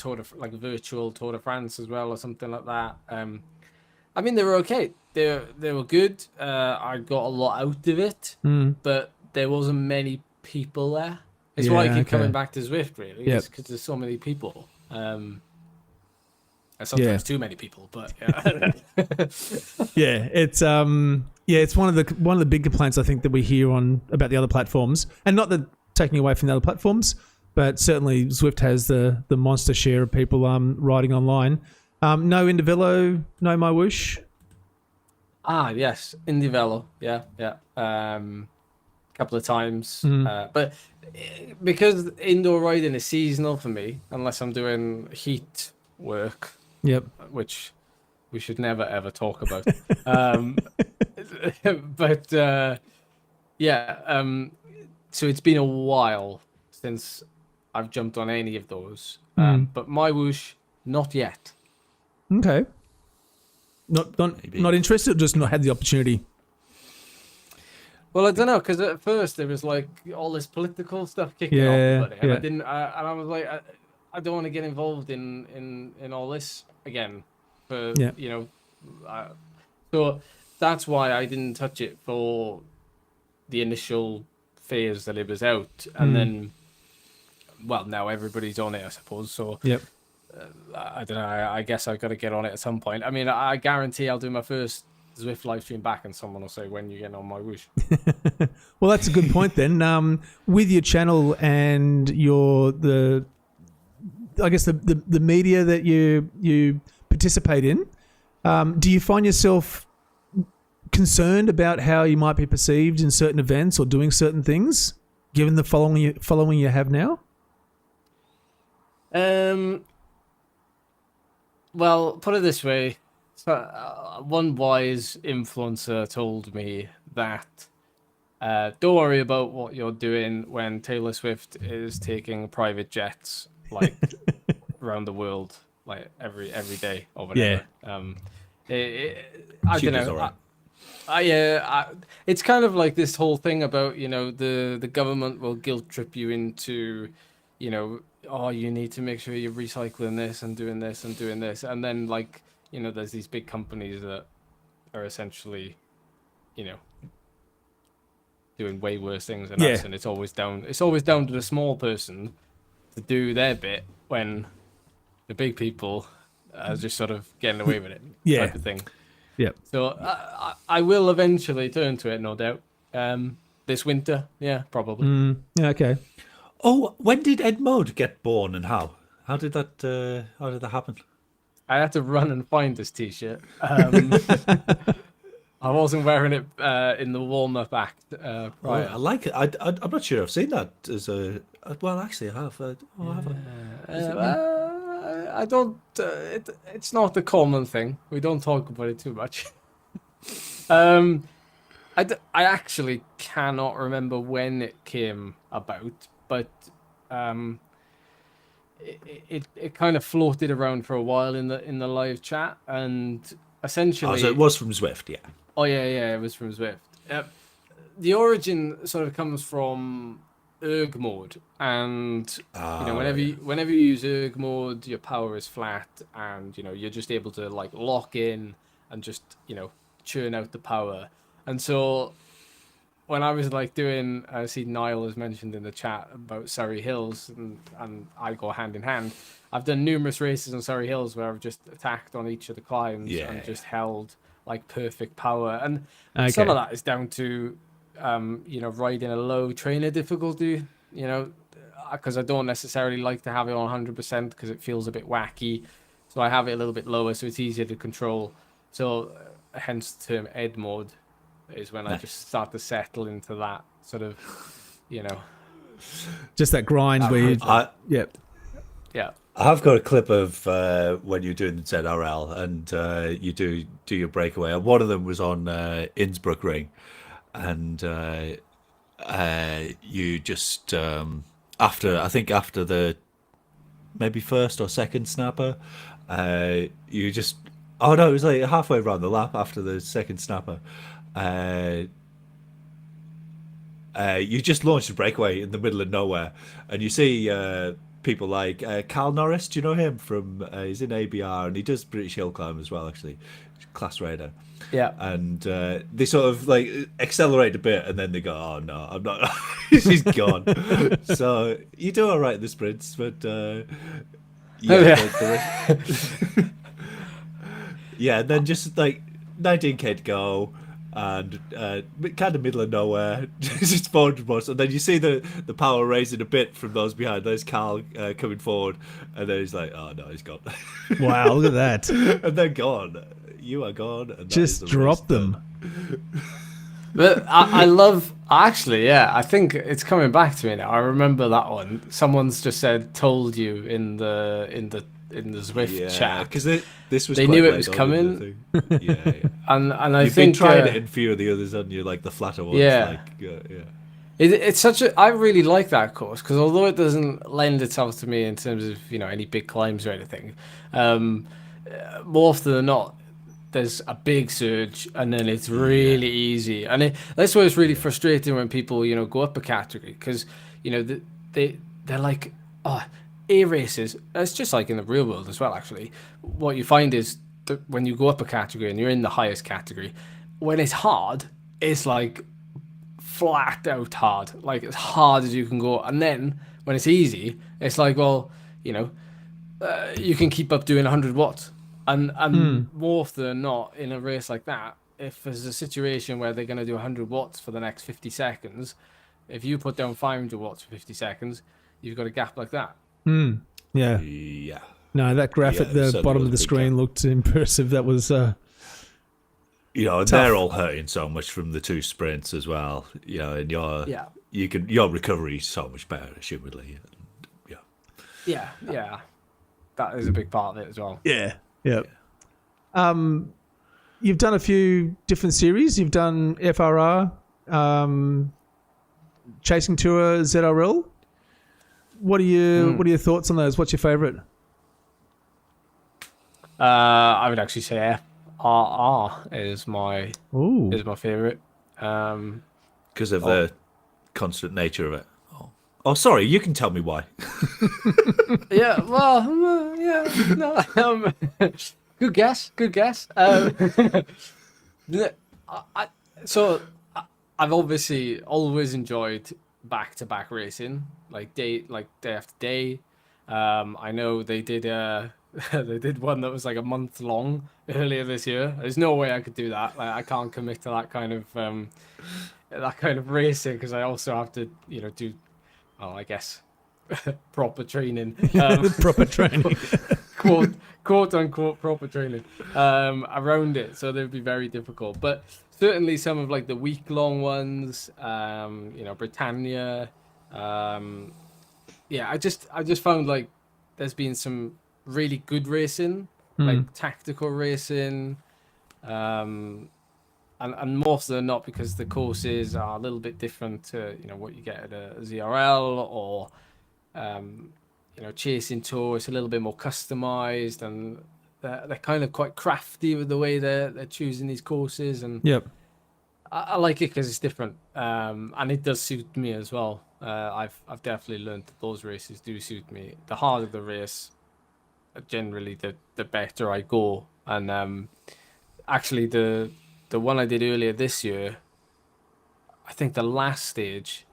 virtual Tour de France as well, or something like that. I mean, they were okay. They were good. I got a lot out of it, but there wasn't many people there. It's why I keep coming back to Zwift, really. It's because there's so many people. And sometimes too many people, but it's it's one of the big complaints I think that we hear about the other platforms, and not that taking away from the other platforms, but certainly Zwift has the monster share of people riding online. No Indivelo, no My Whoosh. Yes, Indivelo, yeah. Couple of times, but because indoor riding is seasonal for me, unless I'm doing heat work. Yep. Which we should never ever talk about. So it's been a while since I've jumped on any of those. But My Whoosh, not yet. Okay. Not interested, just not had the opportunity. Well, I don't know, because at first there was like all this political stuff kicking off, and I didn't. I was like, I don't want to get involved in all this again. So that's why I didn't touch it for the initial phase that it was out, and then, well, now everybody's on it, I suppose. So I don't know. I guess I've got to get on it at some point. I mean, I guarantee I'll do my first Zwift live stream back, and someone will say, "When you get on my whoosh?" Well, that's a good point then. With your channel and the media that you participate in, do you find yourself concerned about how you might be perceived in certain events or doing certain things, given the following you have now? Well, put it this way. So, one wise influencer told me that don't worry about what you're doing when Taylor Swift is taking private jets like around the world, like every day or whatever. I don't know. It's kind of like this whole thing about, the government will guilt trip you into, oh, you need to make sure you're recycling this and doing this and doing this, and then like, there's these big companies that are essentially, doing way worse things than us, and it's always down to the small person to do their bit when the big people are just sort of getting away with it, type of thing. Yep. So I will eventually turn to it, no doubt. This winter, probably. Okay. Oh, when did Ed Mode get born, and how? How did that happen? I had to run and find this T-shirt. I wasn't wearing it in the warm-up act prior. I like it. I'm not sure I've seen that as a. Well, actually, I have. Have I don't. It's not the common thing. We don't talk about it too much. I actually cannot remember when it came about, but it kind of floated around for a while in the live chat, and essentially. Oh, so it was from Zwift, yeah. Oh yeah, it was from Zwift. The origin sort of comes from erg mode, and whenever you use erg mode, your power is flat, and you're just able to like lock in and just churn out the power. And so when I was like doing, I see Niall has mentioned in the chat about Surrey Hills, and I go hand in hand. I've done numerous races on Surrey Hills where I've just attacked on each of the climbs and just held like perfect power, and some of that is down to riding a low trainer difficulty, because I don't necessarily like to have it on 100% because it feels a bit wacky, so I have it a little bit lower so it's easier to control. So hence the term Ed mode is when I just start to settle into that sort of just that grind where you I've got a clip of when you're doing the ZRL and you do your breakaway. And one of them was on Innsbruck Ring, and you just after the maybe first or second snapper, you just it was like halfway around the lap after the second snapper. You just launched a breakaway in the middle of nowhere, and you see people like Cal Norris. Do you know him from? He's in ABR and he does British Hill Climb as well, actually, class raider. Yeah. And they sort of like accelerate a bit, and then they go, "Oh no, I'm not." She's gone. So you do all right in the sprints, but yeah, and then just like 19k to go. And kind of middle of nowhere, just 400 bucks, and then you see the power raising a bit from those behind. There's Carl coming forward, and then he's like, "Oh no, he's gone." Wow, look at that! And they're gone. You are gone. And just drop them. But I love. Actually, yeah, I think it's coming back to me now. I remember that one. Someone's just said, "Told you" in the Zwift chat, because this was they knew it was coming. Yeah. and I You've think been trying it in a few of the others, haven't you? Like the flatter ones. Yeah. It's such a. I really like that course because although it doesn't lend itself to me in terms of any big climbs or anything, more often than not, there's a big surge and then it's really easy. And that's why it's really frustrating when people go up a category because they're like, oh. A races, it's just like in the real world as well, actually. What you find is that when you go up a category and you're in the highest category, when it's hard, it's like flat out hard, like as hard as you can go. And then when it's easy, it's like, well, you can keep up doing 100 watts. And more often than not, in a race like that, if there's a situation where they're going to do 100 watts for the next 50 seconds, if you put down 500 watts for 50 seconds, you've got a gap like that. Yeah. Yeah. No, that graph at the bottom of the screen looked impressive. That was and they're all hurting so much from the 2 sprints as well. And your recovery is so much better, assumedly. Yeah. That is a big part of it as well. Yeah. You've done a few different series. You've done FRR, Chasing Tour, ZRL. What are your thoughts on those? What's your favourite? I would actually say FRR is my favourite. Because of the constant nature of it. Oh, sorry. You can tell me why. Yeah. Well. No. Good guess. I've obviously always enjoyed back-to-back racing, like day after day. I know they did one that was like a month long earlier this year. There's no way I could do that. Like, I can't commit to that kind of racing because I also have to do, I guess, proper training. Proper training. quote unquote proper training around it, so they'd be very difficult. But certainly some of like the week long ones, Britannia. I just found like there's been some really good racing, like tactical racing, and more often than not because the courses are a little bit different to what you get at a ZRL or Chasing Tour. It's a little bit more customized, and they're kind of quite crafty with the way they're choosing these courses. And I like it because it's different, and it does suit me as well. I've definitely learned that those races do suit me. The harder the race, generally the better I go. And actually the one I did earlier this year, I think the last stage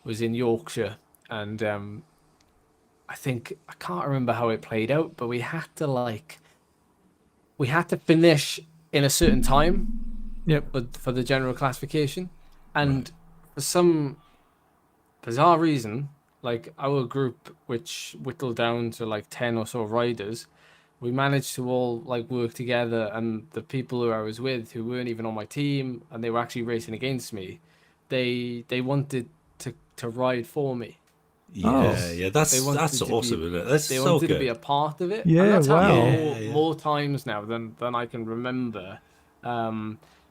was in Yorkshire, and I can't remember how it played out, but we had to finish in a certain time. But for the general classification, and for some bizarre reason, like our group, which whittled down to like 10 or so riders, we managed to all like work together, and the people who I was with, who weren't even on my team, and they were actually racing against me, they wanted to ride for me. That's awesome, isn't it? That's they so wanted good. to be a part of it. Yeah, and that's wow. happened more times now than I can remember,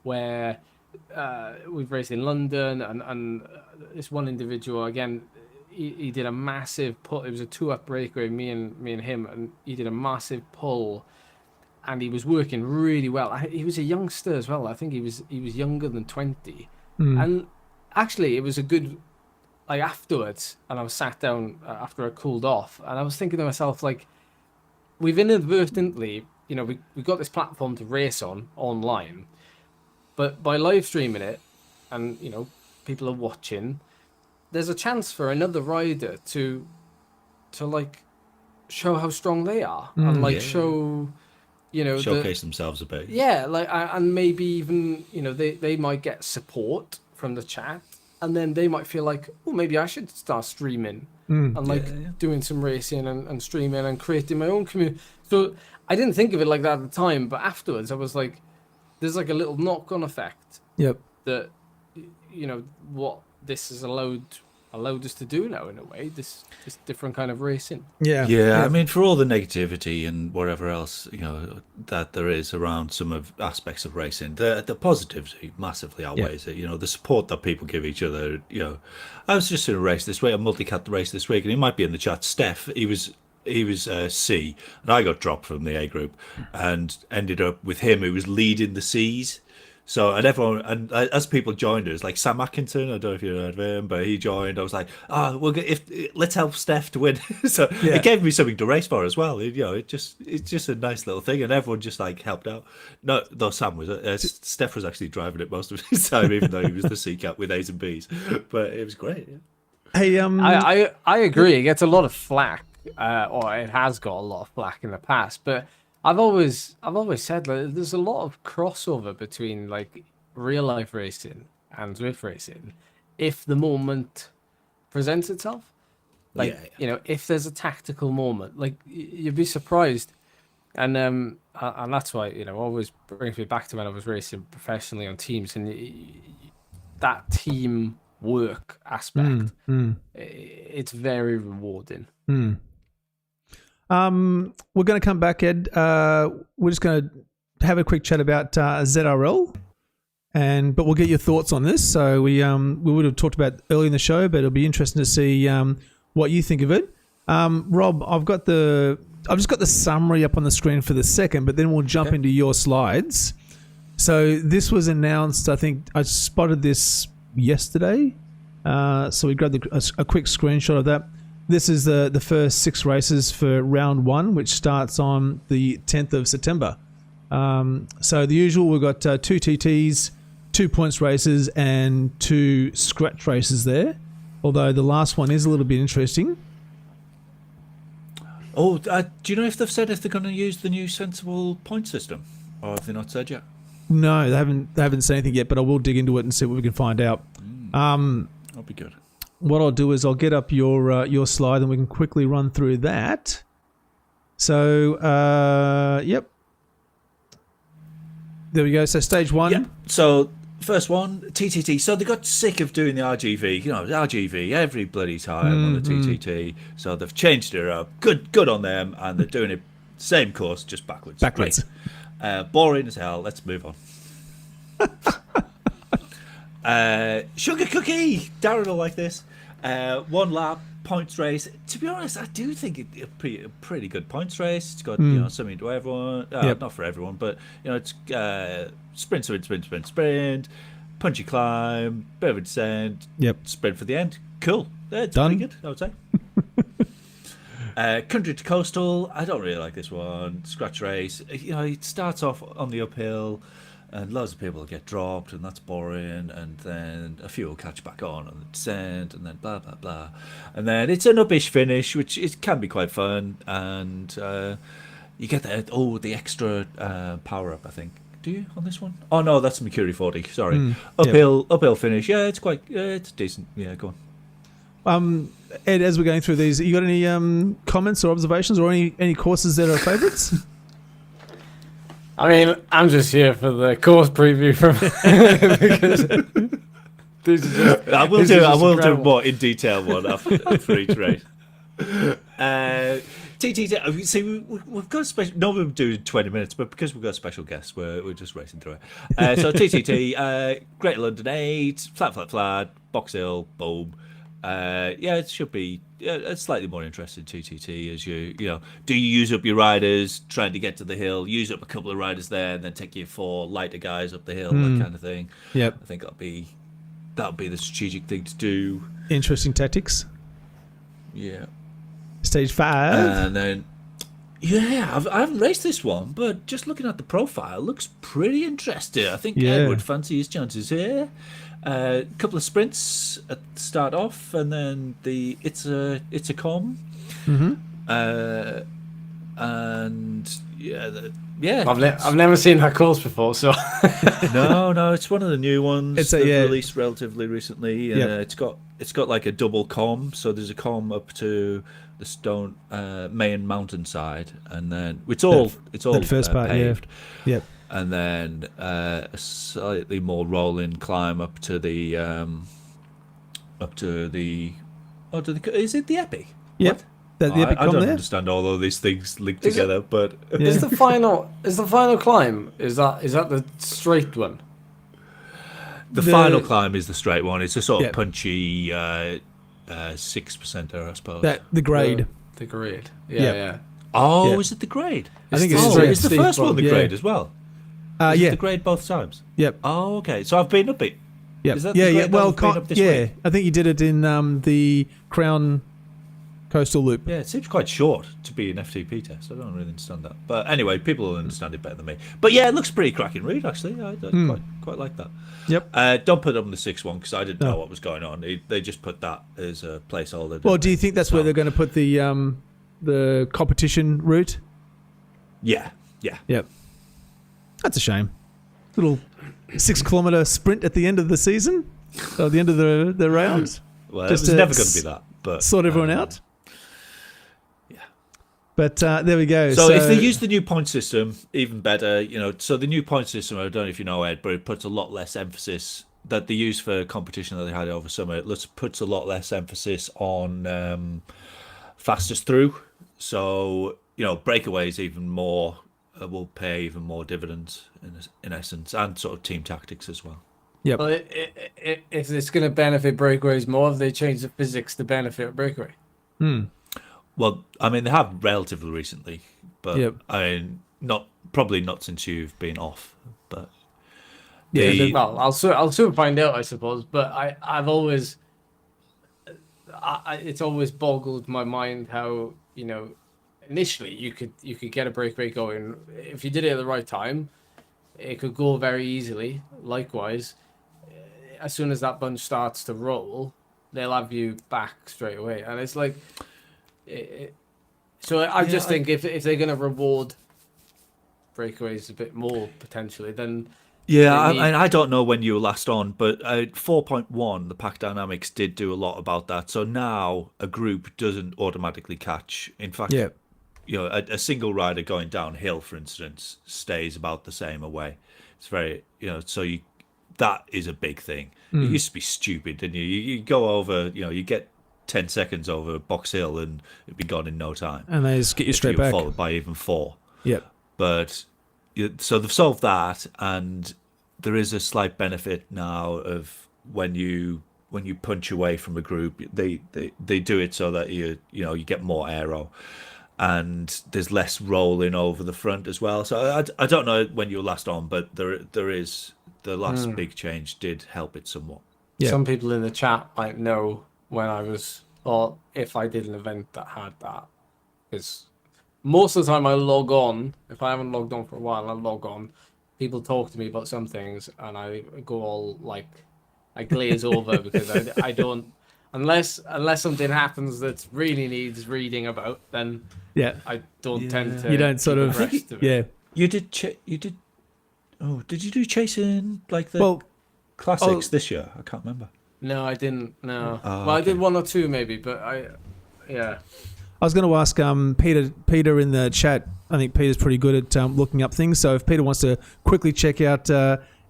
where we've raced in London, and this one individual, again, he did a massive pull. It was a 2-up breakaway, me and him, and he did a massive pull, and he was working really well. He was a youngster as well. I think he was younger than 20, and actually it was a good, like, afterwards, and I was sat down after I cooled off, and I was thinking to myself, like, we've inadvertently, we got this platform to race on online, but by live streaming it, and people are watching, there's a chance for another rider to like show how strong they are, and like show, showcase themselves a bit. Yeah, like, and maybe even they might get support from the chat, and then they might feel like, oh, maybe I should start streaming and doing some racing and streaming and creating my own community. So I didn't think of it like that at the time, but afterwards I was like, there's like a little knock-on effect. That what this has allowed us to do now, in a way, this different kind of racing. Yeah. I mean, for all the negativity and whatever else that there is around some of aspects of racing, the positivity massively outweighs it. The support that people give each other. I was just in a race this week, a multi-cat race this week, and he might be in the chat. Steph, he was C, and I got dropped from the A group, and ended up with him, who was leading the C's. So, and everyone, and as people joined us, like Sam Atkinson, I don't know if you heard of him, but he joined. I was like, let's help Steph to win. So it gave me something to race for as well. It's just a nice little thing, and everyone just like helped out. No, though Sam was, Steph was actually driving it most of his time, even though he was the C cat with A's and B's. But it was great. Yeah. Hey, I agree. It gets a lot of flack, or it has got a lot of flack in the past, but I've always said like, there's a lot of crossover between like real life racing and Zwift racing, if the moment presents itself. Like if there's a tactical moment, like you'd be surprised, and that's why always brings me back to when I was racing professionally on teams, and that team work aspect, it's very rewarding. We're going to come back, Ed. We're just going to have a quick chat about ZRL, but we'll get your thoughts on this. So we would have talked about early in the show, but it'll be interesting to see what you think of it. Rob, I've just got the summary up on the screen for the second, but then we'll jump into your slides. So this was announced. I think I spotted this yesterday. So we grabbed a quick screenshot of that. This is the first 6 races for round 1, which starts on the 10th of September. So the usual, we've got 2 TTs, 2 points races, and 2 scratch races there. Although the last one is a little bit interesting. Oh, do you know if they've said if they're going to use the new sensible point system, or have they not said yet? No, they haven't said anything yet, but I will dig into it and see what we can find out. That'll be good. What I'll do is I'll get up your slide and we can quickly run through that. So, yep. There we go. So stage 1. Yeah. So first one, TTT. So they got sick of doing the RGV. RGV every bloody time on the TTT. So they've changed it up. Good on them, and they're doing it same course, just backwards. Backwards. Great. Boring as hell. Let's move on. Sugar cookie. Darren will like this. 1 lap points race. To be honest, I do think it's a pretty good points race. It's got something to everyone. Not for everyone, but it's sprint, punchy climb, bit of a descent. Yep. Sprint for the end. Cool. It's Done. pretty good, I would say. Country to coastal. I don't really like this one. Scratch race. It starts off on the uphill, and loads of people get dropped, and that's boring, and then a few will catch back on the descent, and then blah, blah, blah. And then it's an uppish finish, which it can be quite fun, and you get the extra power-up, I think. Do you on this one? Oh, no, that's Mercury 40, sorry. Uphill finish. Yeah, it's decent. Yeah, go on. Ed, as we're going through these, you got any comments or observations or any courses that are favourites? I mean, I'm just here for the course preview because I will do a more in detail one after each race. TTT. See, we've got a special. Normally we do 20 minutes, but because we've got special guests, we're just racing through it. So TTT, Greater London 8, flat, Box Hill, boom. It should be a slightly more interesting TTT as do you use up your riders trying to get to the hill, use up a couple of riders there, and then take your 4 lighter guys up the hill, that kind of thing. Yep. I think that'll be the strategic thing to do. Interesting tactics. Yeah. Stage 5. And then, I haven't raced this one, but just looking at the profile, looks pretty interesting. I think Ed would fancy his chances here. A couple of sprints at the start off, and then it's a com. I've never seen that course before, so no, it's one of the new ones. Released relatively recently. It's got like a double com, so there's a com up to the Stone main mountainside, and then it's all that first part paved. Yep. And then a slightly more rolling climb up to the is it the Epic? Yep. I don't understand all of these things linked together, but is the final climb is that the straight one? The final climb is the straight one. It's a sort of punchy 6%er, I suppose. The grade. The grade. Yeah. Oh, is it the grade? I think it's the first one. The grade as well. Is it the grade both times? Yep. Oh, okay. So I've been up it. Yep. Is that the grade well, been up this week? I think you did it in the Crown Coastal Loop. Yeah, it seems quite short to be an FTP test. I don't really understand that. But anyway, people will understand it better than me. But yeah, it looks pretty cracking read, actually. I quite like that. Yep. Don't put it on the 6th one because I didn't know what was going on. They just put that as a placeholder. Well, do you think that's where they're going to put the competition route? Yeah, Yeah. Yep. That's a shame. Little 6-kilometer sprint at the end of the season, or the end of the round. Well, Just it was never going to be that, but sort everyone out. Yeah. But there we go. So if they use the new point system, even better. So the new point system, I don't know if you know, Ed, but it puts a lot less emphasis that they use for competition that they had over summer. It puts a lot less emphasis on fastest through. So breakaways even more will pay even more dividends in essence, and sort of team tactics as well. Yep. Well, if it's going to benefit breakaways more, if they change the physics to benefit breakaway. Well, I mean, they have relatively recently, but Yep. I mean, probably not since you've been off. But Well, I'll soon find out, I suppose. But I've always, it's always boggled my mind how initially you could get a breakaway going if you did it at the right time. It could go very easily. Likewise, as soon as that bunch starts to roll, they'll have you back straight away, and it's like. So I just think if they're going to reward breakaways a bit more potentially, then I don't know when you were last on, but 4.1, the pack dynamics did do a lot about that. So now a group doesn't automatically catch. In fact, a single rider going downhill, for instance, stays about the same away. It's very that is a big thing. It used to be stupid, didn't you? You go over, you get 10 seconds over Box Hill and it'd be gone in no time. And they just get you straight back. Followed by even 4. Yep. But so they've solved that, and there is a slight benefit now of when you punch away from a group, they do it so that you get more aero, and there's less rolling over the front as well. So I don't know when you were last on, but there is the last big change did help it somewhat. Yeah. Some people in the chat might know when I was, or if I did an event that had that, because most of the time I log on, if I haven't logged on for a while, I log on, people talk to me about some things, and I go all like, I glaze over because I don't, unless something happens that really needs reading about, then I don't tend to. You don't sort of, You did. Oh, did you do chasing like the classics this year? I can't remember. No, I didn't. No. Oh, I did 1 or 2 maybe, but I was going to ask Peter in the chat. I think Peter's pretty good at looking up things. So if Peter wants to quickly check out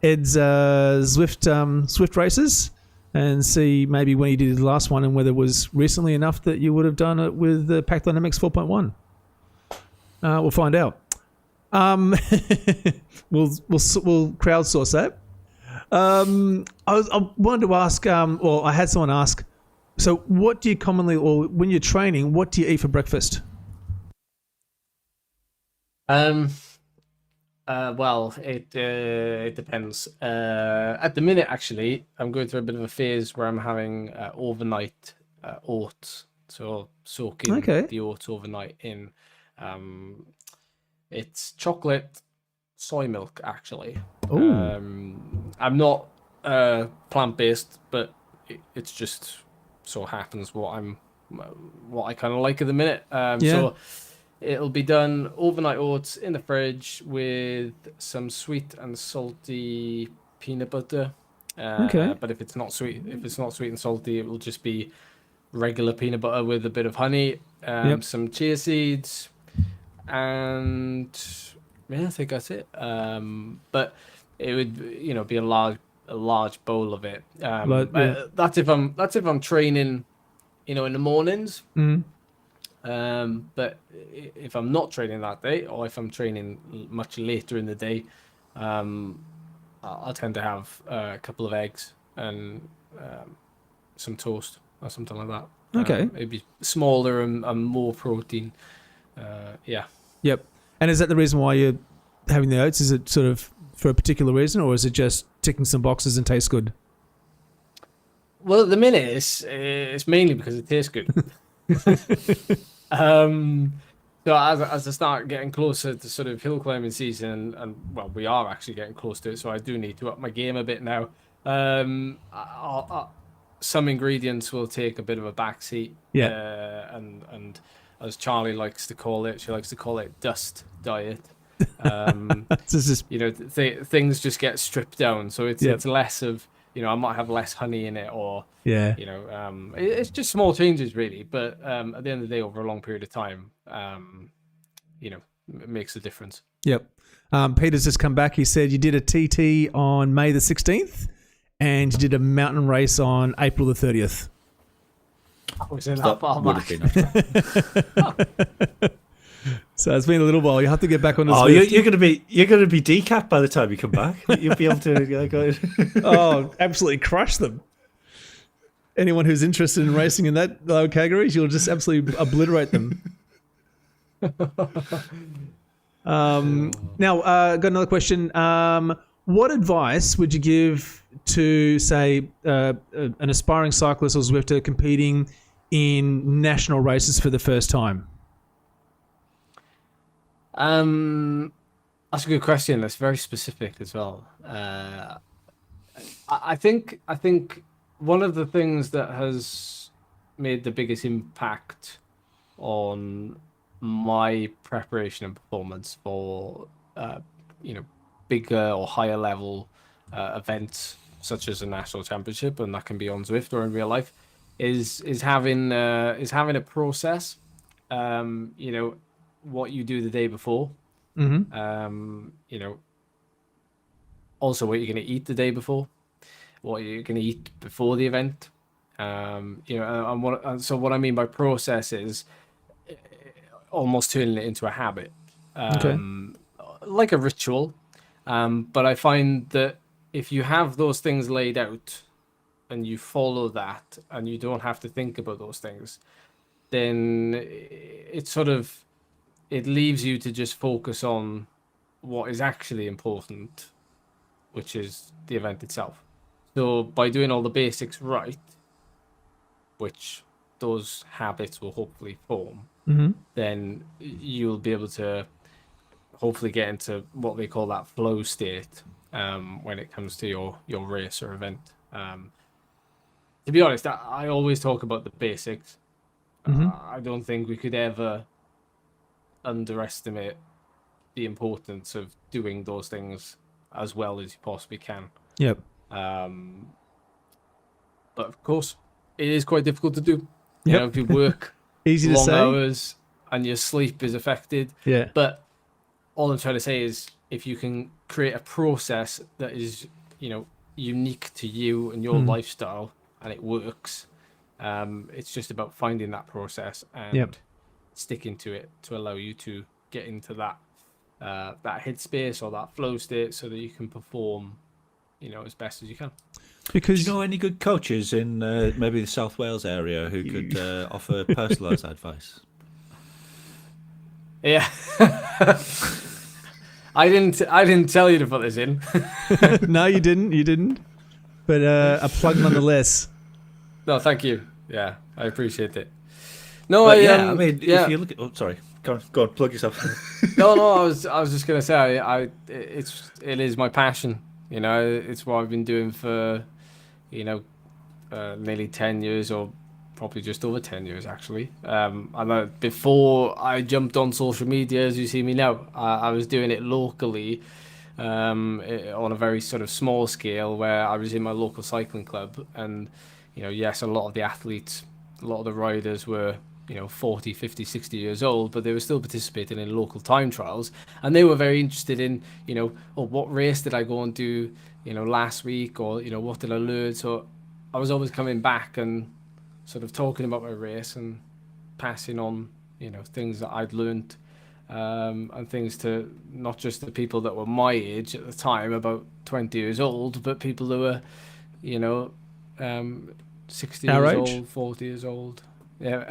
Ed's Zwift races and see maybe when he did his last one and whether it was recently enough that you would have done it with the Pack Dynamics 4.1. We'll find out. We'll crowdsource that. I wanted to ask, I had someone ask, so what do you commonly, or when you're training, what do you eat for breakfast? Well, it depends. At the minute, actually, I'm going through a bit of a phase where I'm having overnight oats. So soaking the oats overnight in. It's chocolate, soy milk, actually. I'm not plant-based, but it's just so happens what I kind of like at the minute. So it'll be done overnight oats in the fridge with some sweet and salty peanut butter. But if it's not sweet and salty, it will just be regular peanut butter with a bit of honey, some chia seeds, and I think that's it. But it would be a large bowl of it. That's if I'm training, in the mornings. But if I'm not training that day, or if I'm training much later in the day, I'll tend to have a couple of eggs and some toast or something like that. Okay. Maybe smaller and more protein. Yep. And is that the reason why you're having the oats? Is it sort of for a particular reason, or is it just ticking some boxes and tastes good? Well, at the minute, it's mainly because it tastes good. So as I start getting closer to sort of hill climbing season, and well, we are actually getting close to it, so I do need to up my game a bit now. Some ingredients will take a bit of a backseat. And as Charlie likes to call it, she likes to call it dust diet. This is things just get stripped down, so it's less of, I might have less honey in it, or it's just small changes really, but at the end of the day, over a long period of time, it makes a difference. Yep. Peter's just come back. He said you did a TT on May the 16th and you did a mountain race on April the 30th. Was in that far back? So it's been a little while. You have to get back on the Zwift. You're gonna be decapped by the time you come back. You'll be able to go. Oh, absolutely crush them. Anyone who's interested in racing in that low categories, you'll just absolutely obliterate them. Now, got another question. What advice would you give to, say, an aspiring cyclist or Zwifter competing in national races for the first time? That's a good question. That's very specific as well. I think one of the things that has made the biggest impact on my preparation and performance for bigger or higher level events such as a national championship, and that can be on Zwift or in real life, is having a process. What you do the day before. Also what you're going to eat the day before, what you're going to eat before the event. So what I mean by process is almost turning it into a habit, like a ritual. But I find that if you have those things laid out and you follow that and you don't have to think about those things, then it leaves you to just focus on what is actually important, which is the event itself. So by doing all the basics right, which those habits will hopefully form, then you'll be able to hopefully get into what they call that flow state when it comes to your race or event. To be honest, I always talk about the basics. I don't think we could ever underestimate the importance of doing those things as well as you possibly can. Yep. But of course, it is quite difficult to do. If you work easy long to say hours and your sleep is affected. Yeah. But all I'm trying to say is if you can create a process that is, unique to you and your lifestyle and it works, it's just about finding that process and sticking to it to allow you to get into that headspace or that flow state so that you can perform, as best as you can. Because do you know any good coaches in maybe the South Wales area who could offer personalised advice? Yeah. I didn't tell you to put this in. No, you didn't. But a plug nonetheless. No, thank you. Yeah, I appreciate it. No, if you look at, sorry, go on, plug yourself. No, I was just gonna say, it is my passion. It's what I've been doing for, nearly 10 years, or probably just over 10 years actually. And before I jumped on social media, as you see me now, I was doing it locally, on a very sort of small scale, where I was in my local cycling club, and yes, a lot of the athletes, a lot of the riders were 40, 50, 60 years old, but they were still participating in local time trials, and they were very interested in, what race did I go and do, last week, or, what did I learn? So I was always coming back and sort of talking about my race and passing on, things that I'd learned, and things to not just the people that were my age at the time, about 20 years old, but people who were, 60 Our years age? old, 40 years old. Yeah.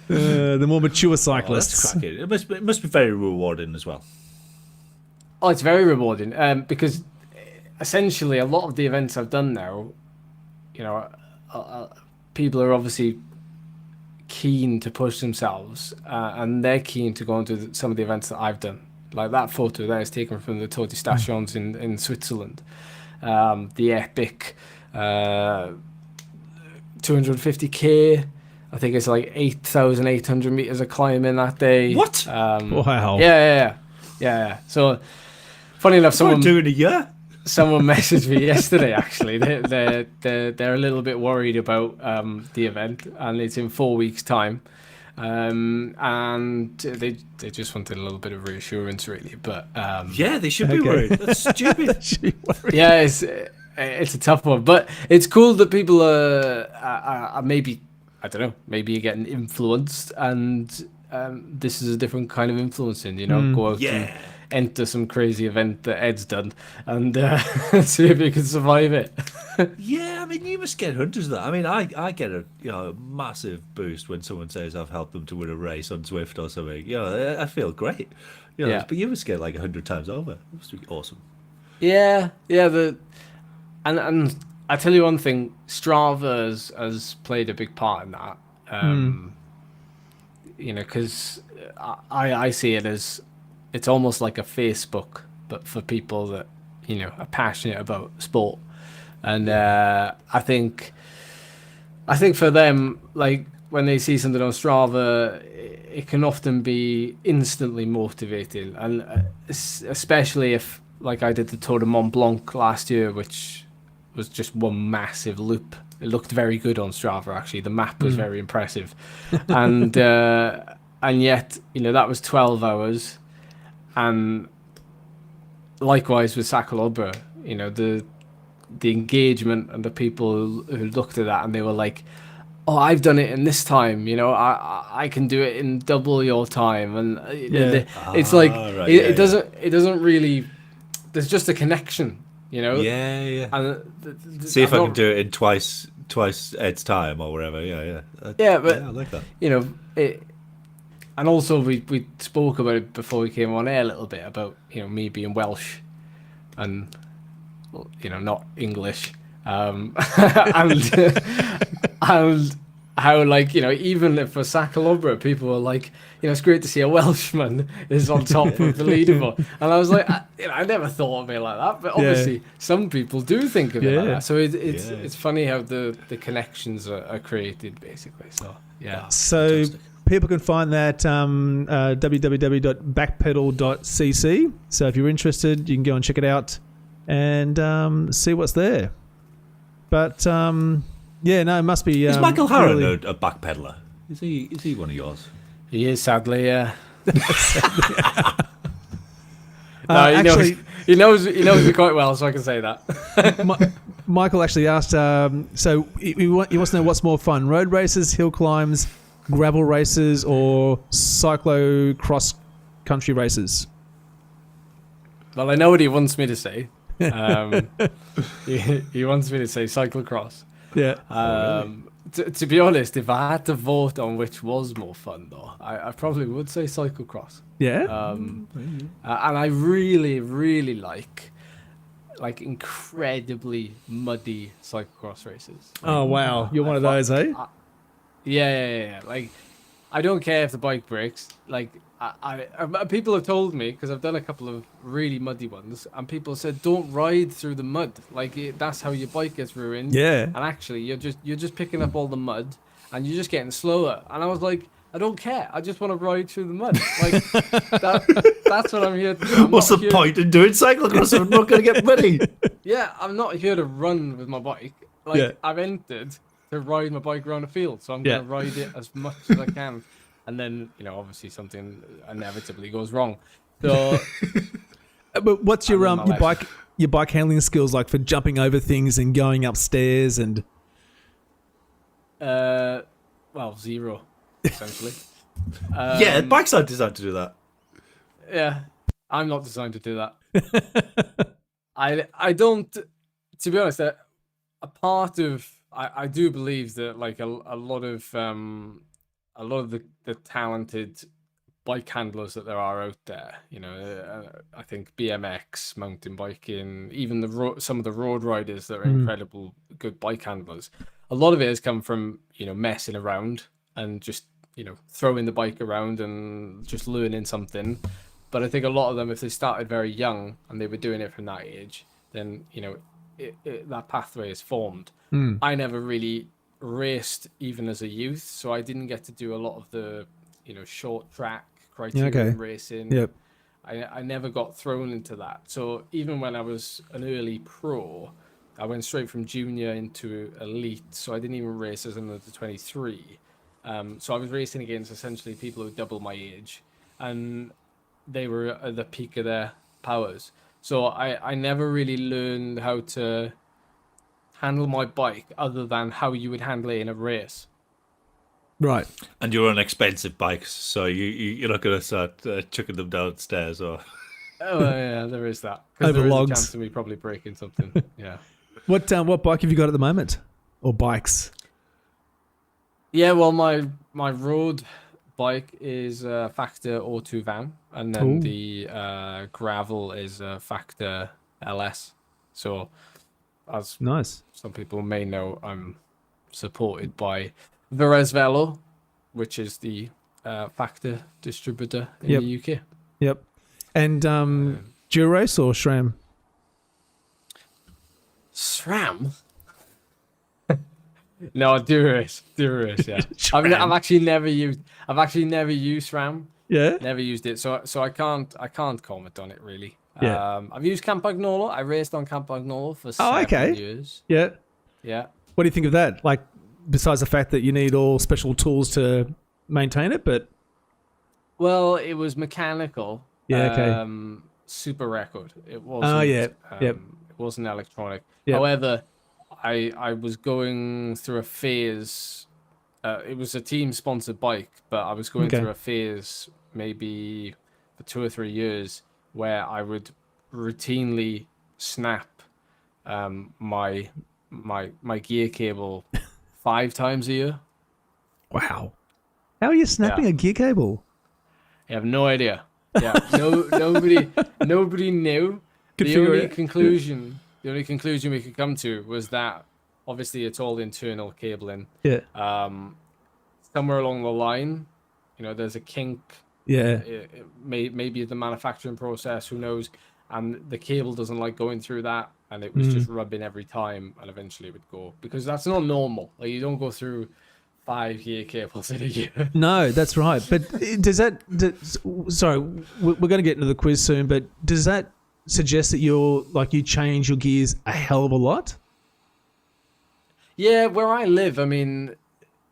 The more mature Oh, cyclists. that's cracking. It must be very rewarding as well. Oh, it's very rewarding, because essentially a lot of the events I've done now, people are obviously keen to push themselves, and they're keen to go into some of the events that I've done. Like that photo there is taken from the Tour de Stations in Switzerland. The epic 250k I think it's like 8,800 meters of climbing that day. What? Wow. Yeah. So, funny enough, Someone doing a year. someone messaged me yesterday. Actually, they're a little bit worried about the event, and it's in 4 weeks' time. And they just wanted a little bit of reassurance, really. But yeah, they should be worried. That's stupid. yeah, it's a tough one, but it's cool that people are maybe, I don't know, maybe you're getting influenced, and this is a different kind of influencing. Go out and enter some crazy event that Ed's done, and see if you can survive it. Yeah, I mean, you must get hundreds of that. I mean, I get a massive boost when someone says I've helped them to win a race on Zwift or something. I feel great. But you must get like 100 times over. It must be awesome. Yeah. And I tell you one thing, Strava has played a big part in that. Because I see it as it's almost like a Facebook, but for people that are passionate about sport. And I think for them, like when they see something on Strava, it can often be instantly motivating, and especially if, like I did the Tour de Mont Blanc last year, which was just one massive loop. It looked very good on Strava, actually. The map was very impressive, and yet that was 12 hours, and likewise with Sacalobra, the engagement and the people who looked at that and they were like, oh, I've done it in this time, I can do it in double your time, and it's like it doesn't really, there's just a connection, and see if I can do it in twice Ed's time or whatever. But I like that. And also we spoke about it before we came on air a little bit about me being Welsh and not English, and how, like, even if for Sacalobra people were like, it's great to see a Welshman is on top of the leaderboard, and I was like, I never thought of it like that, but obviously some people do think of it like that. So it's funny how the connections are created, basically. So so fantastic. People can find that www.backpedal.cc. So if you're interested, you can go and check it out and see what's there. But it must be. Is Michael Harron a backpedaler? Is he one of yours? He is, sadly. Yeah. He knows me quite well, so I can say that. Michael actually asked. So he wants to know what's more fun: road races, hill climbs, gravel races, or cyclo cross country races. Well, I know what he wants me to say. He wants me to say cyclocross. Yeah. To be honest, if I had to vote on which was more fun, though, I probably would say cyclocross. Yeah. And I really, really like incredibly muddy cyclocross races. Oh wow, you're one of those, eh? Yeah. Like, I don't care if the bike breaks. Like, I people have told me, because I've done a couple of really muddy ones, and people said don't ride through the mud. Like, that's how your bike gets ruined. Yeah. And actually, you're just picking up all the mud, and you're just getting slower. And I was like, I don't care. I just want to ride through the mud. Like, that's what I'm here to do. What's the point in doing cyclocross if I'm not going to get muddy? Yeah, I'm not here to run with my bike. Like, I've entered to ride my bike around the field, so I'm going to ride it as much as I can. And then, obviously something inevitably goes wrong. So, but what's your bike handling skills like for jumping over things and going upstairs and? Well, zero, essentially. Bikes aren't designed to do that. Yeah, I'm not designed to do that. I don't. To be honest, a part of I do believe that, like, a lot of the talented bike handlers that there are out there, I think BMX, mountain biking, even some of the road riders that are incredible good bike handlers, a lot of it has come from messing around and just throwing the bike around and just learning something. But I think a lot of them, if they started very young and they were doing it from that age, then that pathway is formed. I never really raced even as a youth, so I didn't get to do a lot of the, short track criterium racing. Yep. I never got thrown into that. So even when I was an early pro, I went straight from junior into elite. So I didn't even race as an under 23. So I was racing against essentially people who were double my age, and they were at the peak of their powers. So I never really learned how to handle my bike other than how you would handle it in a race. Right. And you're on expensive bikes, so you're not going to start chucking them downstairs or. Oh yeah, there is that. Because Over there is logs. a chance of me probably breaking something. Yeah. What bike have you got at the moment, or bikes? Yeah, well, my road bike is a Factor O2 van, and then the gravel is a Factor LS. So, as Nice. some people may know, I'm supported by Velo, which is the Factor distributor in the UK. Yep. And Durace or SRAM? SRAM? No, Durace, yeah. SRAM. I've actually never used SRAM. Yeah. Never used it, so I can't comment on it really. Yeah. I've used Campagnolo. I raced on Campagnolo for 7 years. Yeah. Yeah. What do you think of that? Like, besides the fact that you need all special tools to maintain it, but Well, it was mechanical. Yeah, okay. Super record. It wasn't. Yep. It wasn't electronic. Yep. However, I was going through a phase. It was a team sponsored bike, but I was going through a phase maybe for 2 or 3 years where I would routinely snap my gear cable 5 times a year. wow. How are you snapping a gear cable? I have no idea. Yeah, nobody knew. The only conclusion we could come to was that obviously it's all internal cabling. Yeah. Somewhere along the line, there's a kink. Yeah. Maybe the manufacturing process, who knows? And the cable doesn't like going through that, and it was just rubbing every time, and eventually it would go, because that's not normal. Like, you don't go through 5 gear cables in a year. No, that's right. But sorry, we're going to get into the quiz soon, but does that suggest that you change your gears a hell of a lot? Yeah, where I live, I mean,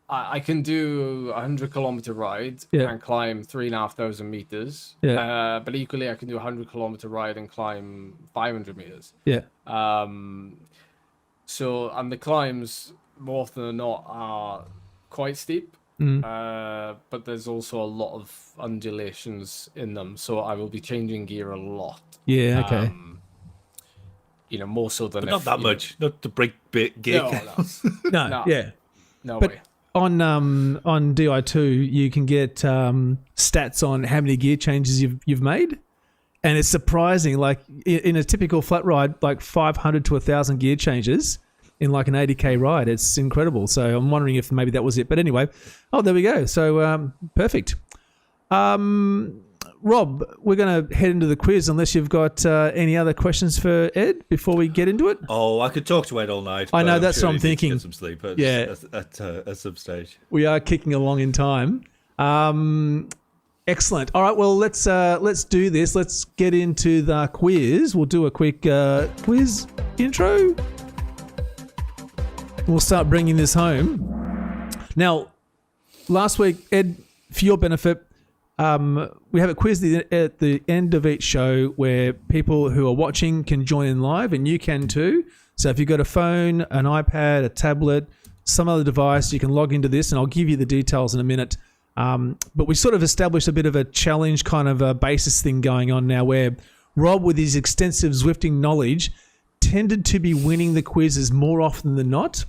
I can do a 100-kilometer ride and climb 3,500 meters. Yeah. But equally, I can do a 100-kilometer ride and climb 500 meters. Yeah. So, and the climbs, more often than not, are quite steep. But there's also a lot of undulations in them. So I will be changing gear a lot. Yeah, okay. More so than But not that much. Not to break big gear. No, yeah. No But way. on Di2, you can get stats on how many gear changes you've made, and it's surprising. Like in a typical flat ride, like 500 to 1,000 gear changes in like an 80k ride. It's incredible. So I'm wondering if maybe that was it. But anyway, there we go. So perfect. Rob, we're going to head into the quiz unless you've got any other questions for Ed before we get into it. Oh, I could talk to Ed all night. I know, I'm that's sure what I'm he needs to thinking. Get some sleep at some stage. We are kicking along in time. Excellent. All right, well, let's do this. Let's get into the quiz. We'll do a quick quiz intro. We'll start bringing this home. Now, last week, Ed, for your benefit, we have a quiz at the end of each show where people who are watching can join in live, and you can too. So if you've got a phone, an iPad, a tablet, some other device, you can log into this, and I'll give you the details in a minute. But we sort of established a bit of a challenge kind of a basis thing going on now, where Rob, with his extensive Zwifting knowledge, tended to be winning the quizzes more often than not.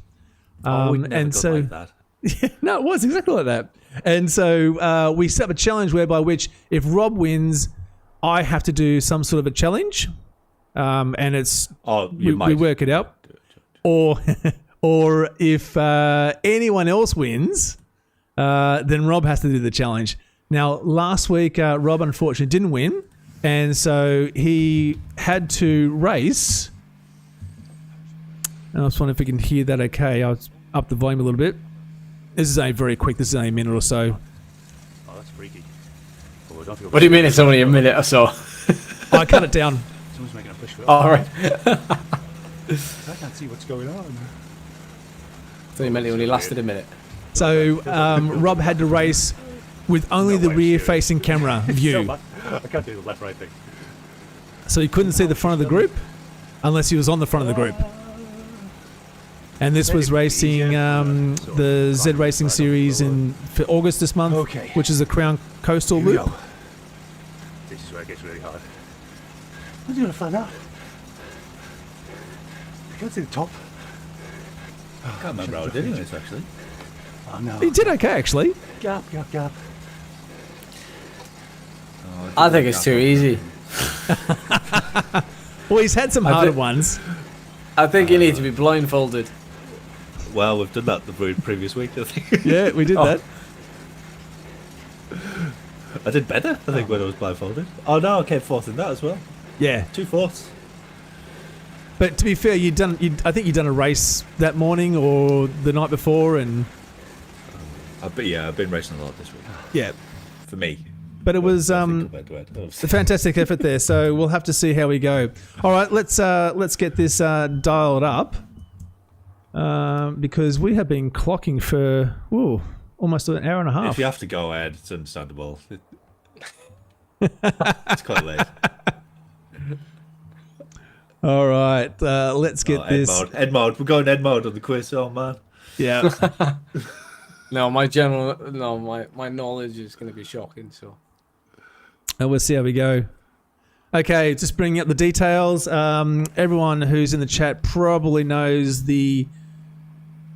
Like that. Yeah, no, it was exactly like that. And so we set up a challenge whereby which if Rob wins, I have to do some sort of a challenge. And it's we work it out. Or if anyone else wins, then Rob has to do the challenge. Now, last week, Rob unfortunately didn't win. And so he had to race. And I was wondering if we can hear that okay. up the volume a little bit. This is only very quick. This is only a minute or so. Oh, that's freaky. Oh, I don't think What do you mean it's only a minute or so? I cut it down. Someone's making a push for it. All right. I can't see what's going on. So you meant it only lasted a minute. So Rob had to race with only the rear-facing camera view. I can't do the left-right thing. So he couldn't see the front of the group unless he was on the front of the group. And this was racing the ZRacing series for August this month, Okay. which is the Crown Coastal Here we Loop. go. This is where it gets really hard. I'm doing a flat out. I can't see the top. I can't remember how I did this actually. Oh no. He did okay, actually. Gap. I think it's too easy. Well, he's had some harder ones. I think you need to be blindfolded. Well, we've done that the previous week, I think. Yeah, we did that. I did better, I think, when I was blindfolded. Oh no, I came fourth in that as well. Yeah. 2 fourths. But to be fair, I think you'd done a race that morning or the night before, and I've been racing a lot this week. yeah. For me. But it was a fantastic effort there. So we'll have to see how we go. All right, let's get this dialed up because we have been clocking for almost an hour and a half. If you have to go, Ed, it's understandable. It's quite late. All right, let's get this. Ed mode. We're going Ed mode on the quiz. Oh man. Yeah. No, my knowledge is going to be shocking. So. And we'll see how we go. Okay, just bringing up the details. Everyone who's in the chat probably knows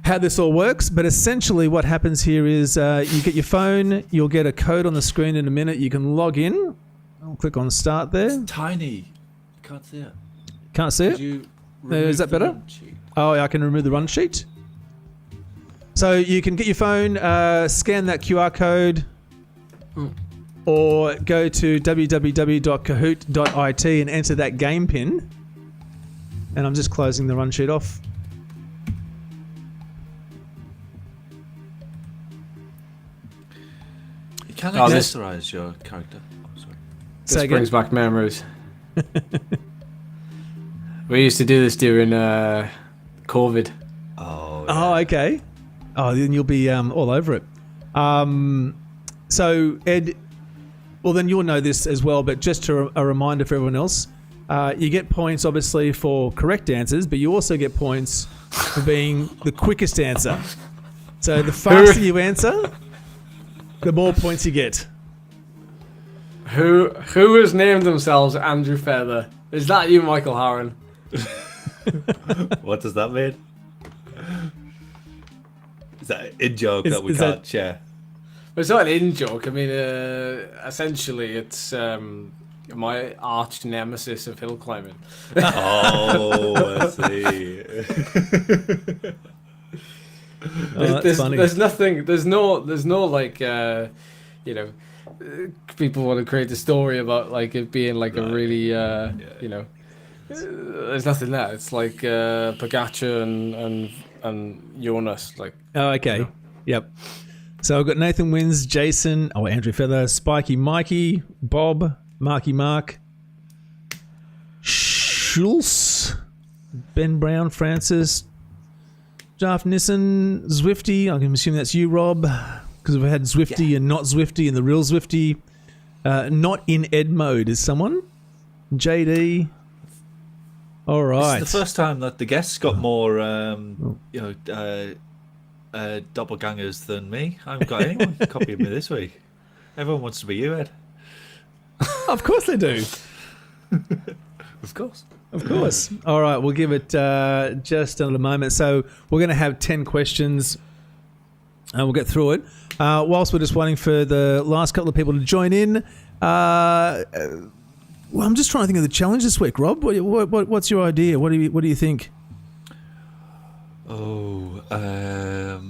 how this all works, but essentially what happens here is you get your phone, you'll get a code on the screen in a minute, you can log in. I'll click on start there. It's tiny. You can't see it. Can't see it? Is that better? Oh, yeah, I can remove the run sheet. So you can get your phone, scan that QR code, or go to www.kahoot.it and enter that game pin. And I'm just closing the run sheet off. You can't accessorize your character. Oh, sorry. This brings back memories. We used to do this during COVID. Oh. Oh, okay. Oh, then you'll be all over it. So, Ed, well, then you'll know this as well, but just a reminder for everyone else, you get points, obviously, for correct answers, but you also get points for being the quickest answer. So the faster you answer, the more points you get. Who has named themselves Andrew Feather? Is that you, Michael Harron? What does that mean? Is that an in-joke that we can't share? It's not an in-joke. I mean, essentially, it's my arch nemesis of hill climbing. Oh, I see. There's nothing. There's no like, people want to create a story about like it being like a really, there's nothing there. It's like Pogacar and Jonas. Like. Oh, okay. Yep. So I've got Nathan Wins, Jason, Andrew Feather, Spiky Mikey, Bob, Marky Mark, Schultz, Ben Brown, Francis, Jaff Nissen, Zwifty. I can assume that's you, Rob, because we've had Zwifty and not Zwifty and the real Zwifty. Not in Ed mode is someone. JD. All right. It's the first time that the guests got more, doppelgangers than me. I haven't got anyone copying me this week. Everyone wants to be you, Ed. Of course they do. Of course. Of course. All right, we'll give it just another moment. So we're going to have 10 questions, and we'll get through it. Whilst we're just waiting for the last couple of people to join in, well, I'm just trying to think of the challenge this week, Rob. What's your idea? What do you think? Oh,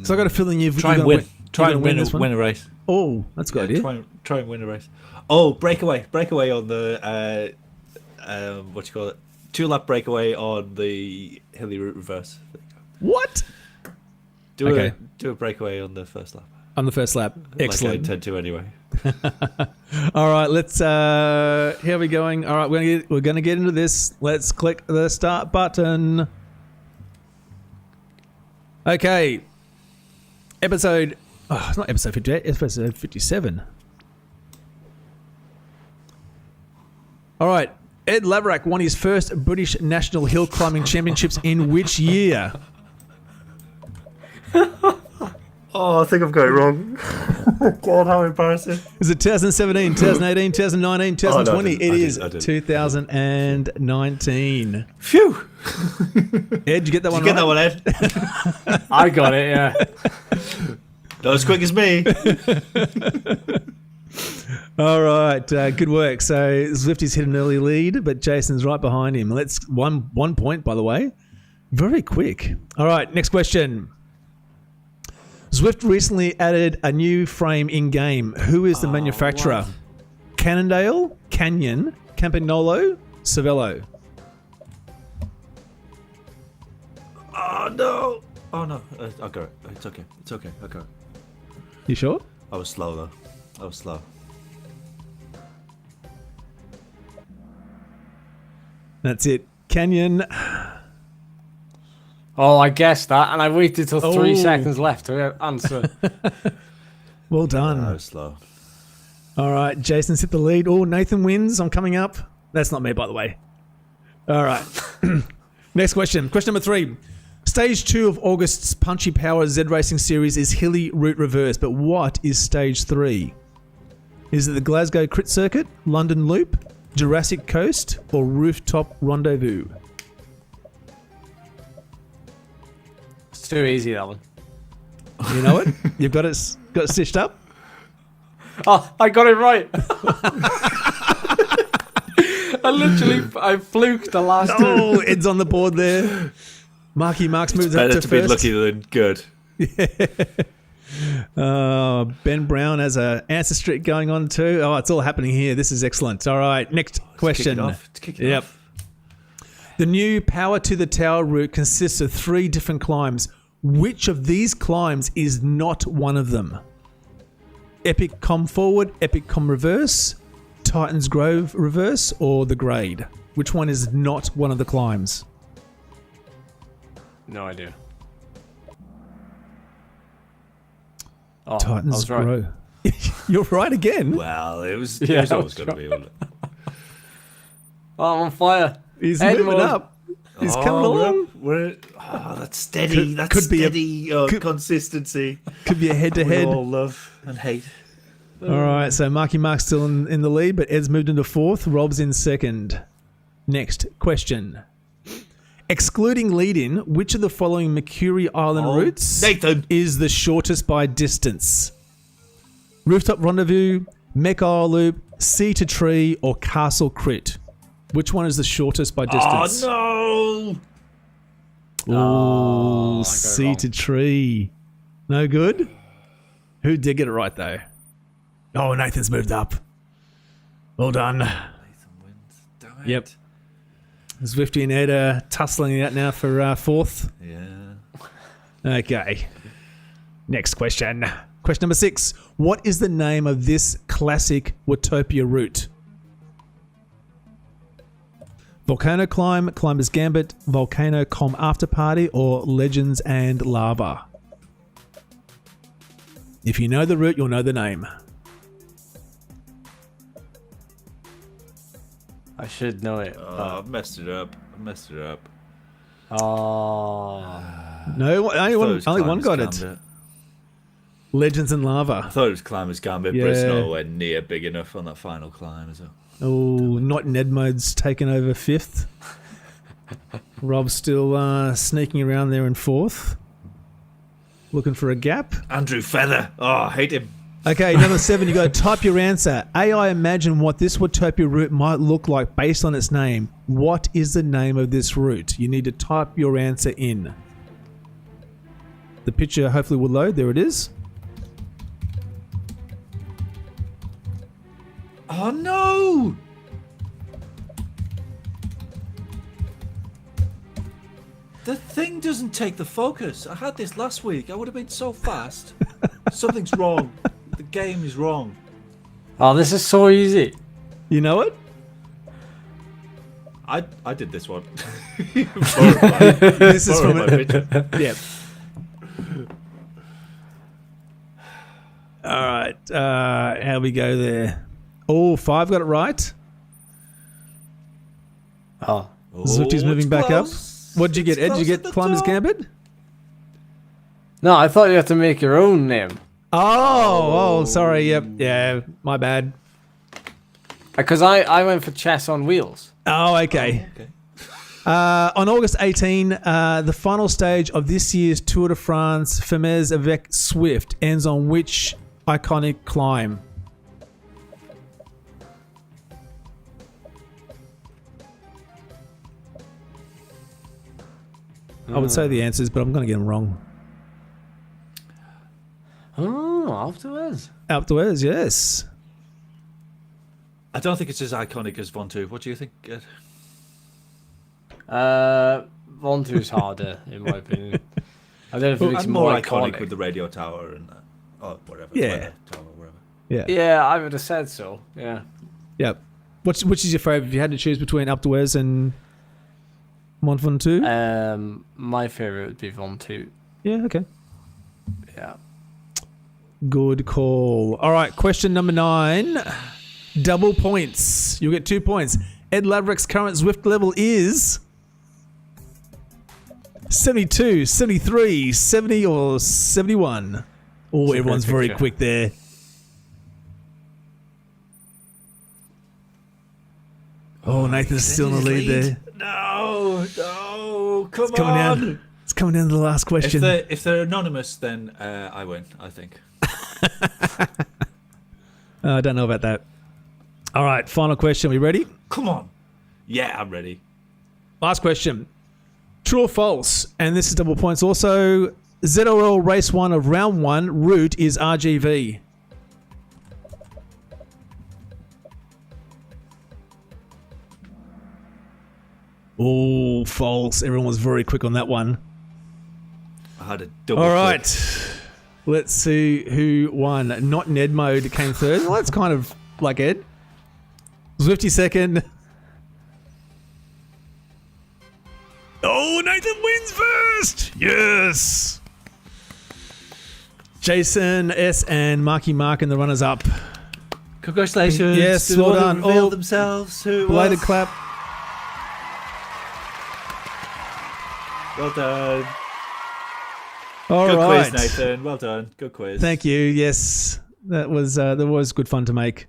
so I got a feeling you've try and win. Try and win a race. Oh, that's a good idea. Try and win a race. Oh, breakaway on the what you call it? 2-lap breakaway on the hilly route reverse. What? Do a breakaway on the first lap. On the first lap. Excellent. Like I intend to anyway. All right, let's. Here we going. All right, we're gonna get into this. Let's click the start button. Okay. It's not episode 58. Episode 57. All right. Ed Laverack won his first British National Hill Climbing Championships in which year? Oh, I think I've got it wrong. God, how embarrassing. Is it 2017, 2018, 2019, 2020? I It is didn't. 2019. Phew. Ed, did you get that one Did you right? get that one, Ed? I got it, yeah. Not as quick as me. All right, good work. So Zwifty's hit an early lead, but Jason's right behind him. Let's one point, by the way. Very quick. All right, next question. Zwift recently added a new frame in-game. Who is the manufacturer? What? Cannondale, Canyon, Campagnolo, Cervelo. Oh, no. Oh, no. I got it. It's okay. I got it. You sure? I was slow, though. That's it. Canyon. Oh, I guessed that, and I waited till 3 Oh. seconds left to answer. Well done. I was slow. All right, Jason's hit the lead. Oh, Nathan wins. I'm coming up. That's not me, by the way. All right. Next question. Question number 3. Stage 2 of August's Punchy Power ZRacing series is Hilly Route Reverse, but what is Stage 3? Is it the Glasgow Crit Circuit, London Loop, Jurassic Coast, or Rooftop Rendezvous? It's too easy, that one. You know it? You've got it stitched up? Oh, I got it right. I fluked the last two. Oh, Ed's on the board there. Marky Marks moves up Better to to be first. lucky than good. Ben Brown has an answer streak going on too. Oh, it's all happening here. This is excellent. All right, next question. Kick it off. The new Power to the Tower route consists of 3 different climbs. Which of these climbs is not one of them? Epic Com Forward, Epic Com Reverse, Titans Grove Reverse, or the Grade? Which one is not one of the climbs? No idea. Oh, Titans I was right. Grove. You're right again. Well, it was Yeah, always I was going to be, wasn't it? Oh, I'm on fire. He's Ed moving Moore. up. He's coming along. That's steady. Could be a- steady consistency. Could be a We head-to-head. all love and hate. All right, so Marky Mark's still in the lead, but Ed's moved into 4th. Rob's in 2nd. Next question. Excluding lead-in, which of the following Mercury Island routes Nathan. is the shortest by distance? Rooftop Rendezvous, Mech Isle Loop, Sea to Tree, or Castle Crit? Which one is the shortest by distance? Oh, no. Ooh, I got it Sea wrong. to Tree. No good? Who did get it right, though? Oh, Nathan's moved up. Well done. Nathan wins. Damn it. Yep. Zwifty and Ed are tussling it out now for 4th. Yeah. Okay. Next question. Question number 6. What is the name of this classic Watopia route? Volcano Climb, Climber's Gambit, Volcano Com After Party, or Legends and Lava? If you know the route, you'll know the name. I should know it. Oh, I've messed it up. Oh. No, only one Climbers got it. Gambit. Legends and I Lava. thought it was Climber's Gambit, but Yeah. it's nowhere near big enough on that final climb, is it? Oh, not Ned Mode's taken over 5th. Rob's still sneaking around there in 4th. Looking for a gap. Andrew Feather. Oh, I hate him. Okay, number 7, you got to type your answer. AI imagine what this Watopia route might look like based on its name. What is the name of this route? You need to type your answer in. The picture hopefully will load. There it is. Oh, no. The thing doesn't take the focus. I had this last week. I would have been so fast. Something's wrong. The game is wrong. Oh, this is so easy. You know it? I did this one. This is from it. Yep. All right. How we go there? Oh, 5 got it right. Oh. Zwifty's moving back up. What did you get, Ed? Did you get Climber's Gambit? No, I thought you had to make your own name. Oh, sorry. Yep. Yeah, my bad. Because I went for chess on wheels. Oh, okay. On August 18, the final stage of this year's Tour de France Femmes avec Zwift ends on which iconic climb? I would say the answers, but I'm going to get them wrong. Oh, afterwards. Afterwards, yes. I don't think it's as iconic as Vontu. What do you think, Ed? Vontu's harder, in my opinion. I don't think it's And more more iconic. with the radio tower and whatever. Yeah. Weather tower, whatever. Yeah. Yeah, I would have said so. Yeah. Yep. Which is your favourite? If you had to choose between Afterwards and Mont Ventoux? My favorite would be Vontu. Yeah, okay. Yeah. Good call. All right, question number 9. Double points. You'll get 2 points. Ed Laverack's current Zwift level is 72, 73, 70, or 71. Oh, everyone's very quick there. Oh, Nathan's still in the lead there. No, come Coming on. down. It's coming down to the last question. If they're anonymous, then I win, I think. I don't know about that. All right, final question. Are we ready? Come on. Yeah, I'm ready. Last question. True or false? And this is double points also. ZRL race 1 of round 1 route is RGV. Oh, false. Everyone was very quick on that one. I had a double All click. right. Let's see who won. Not Ned mode came third. Well, that's kind of like Ed. Zwifty second. Oh, Nathan wins first. Yes. Jason S and Marky Mark and the runners up. Congratulations. Yes, to the well one done. who revealed All themselves. Who belated was. clap. Well done. All Good right. quiz, Nathan. Well done. Good quiz. Thank you. Yes, that was good fun to make.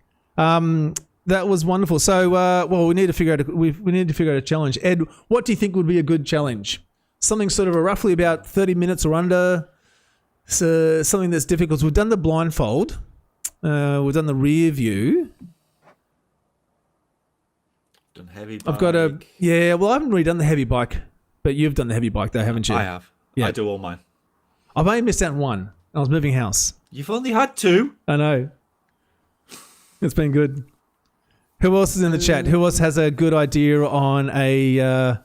That was wonderful. So, well, we need to figure out we need to figure out a challenge. Ed, what do you think would be a good challenge? Something sort of roughly about 30 minutes or under. So something that's difficult. We've done the blindfold. We've done the rear view. Done heavy bike. I've got a Well, I haven't really done the heavy bike, but you've done the heavy bike though, haven't you? I have. Yeah. I do all mine. I've only missed out on one. I was moving house. You've only had 2. I know. It's been good. Who else is in the chat? Who else has a good idea on a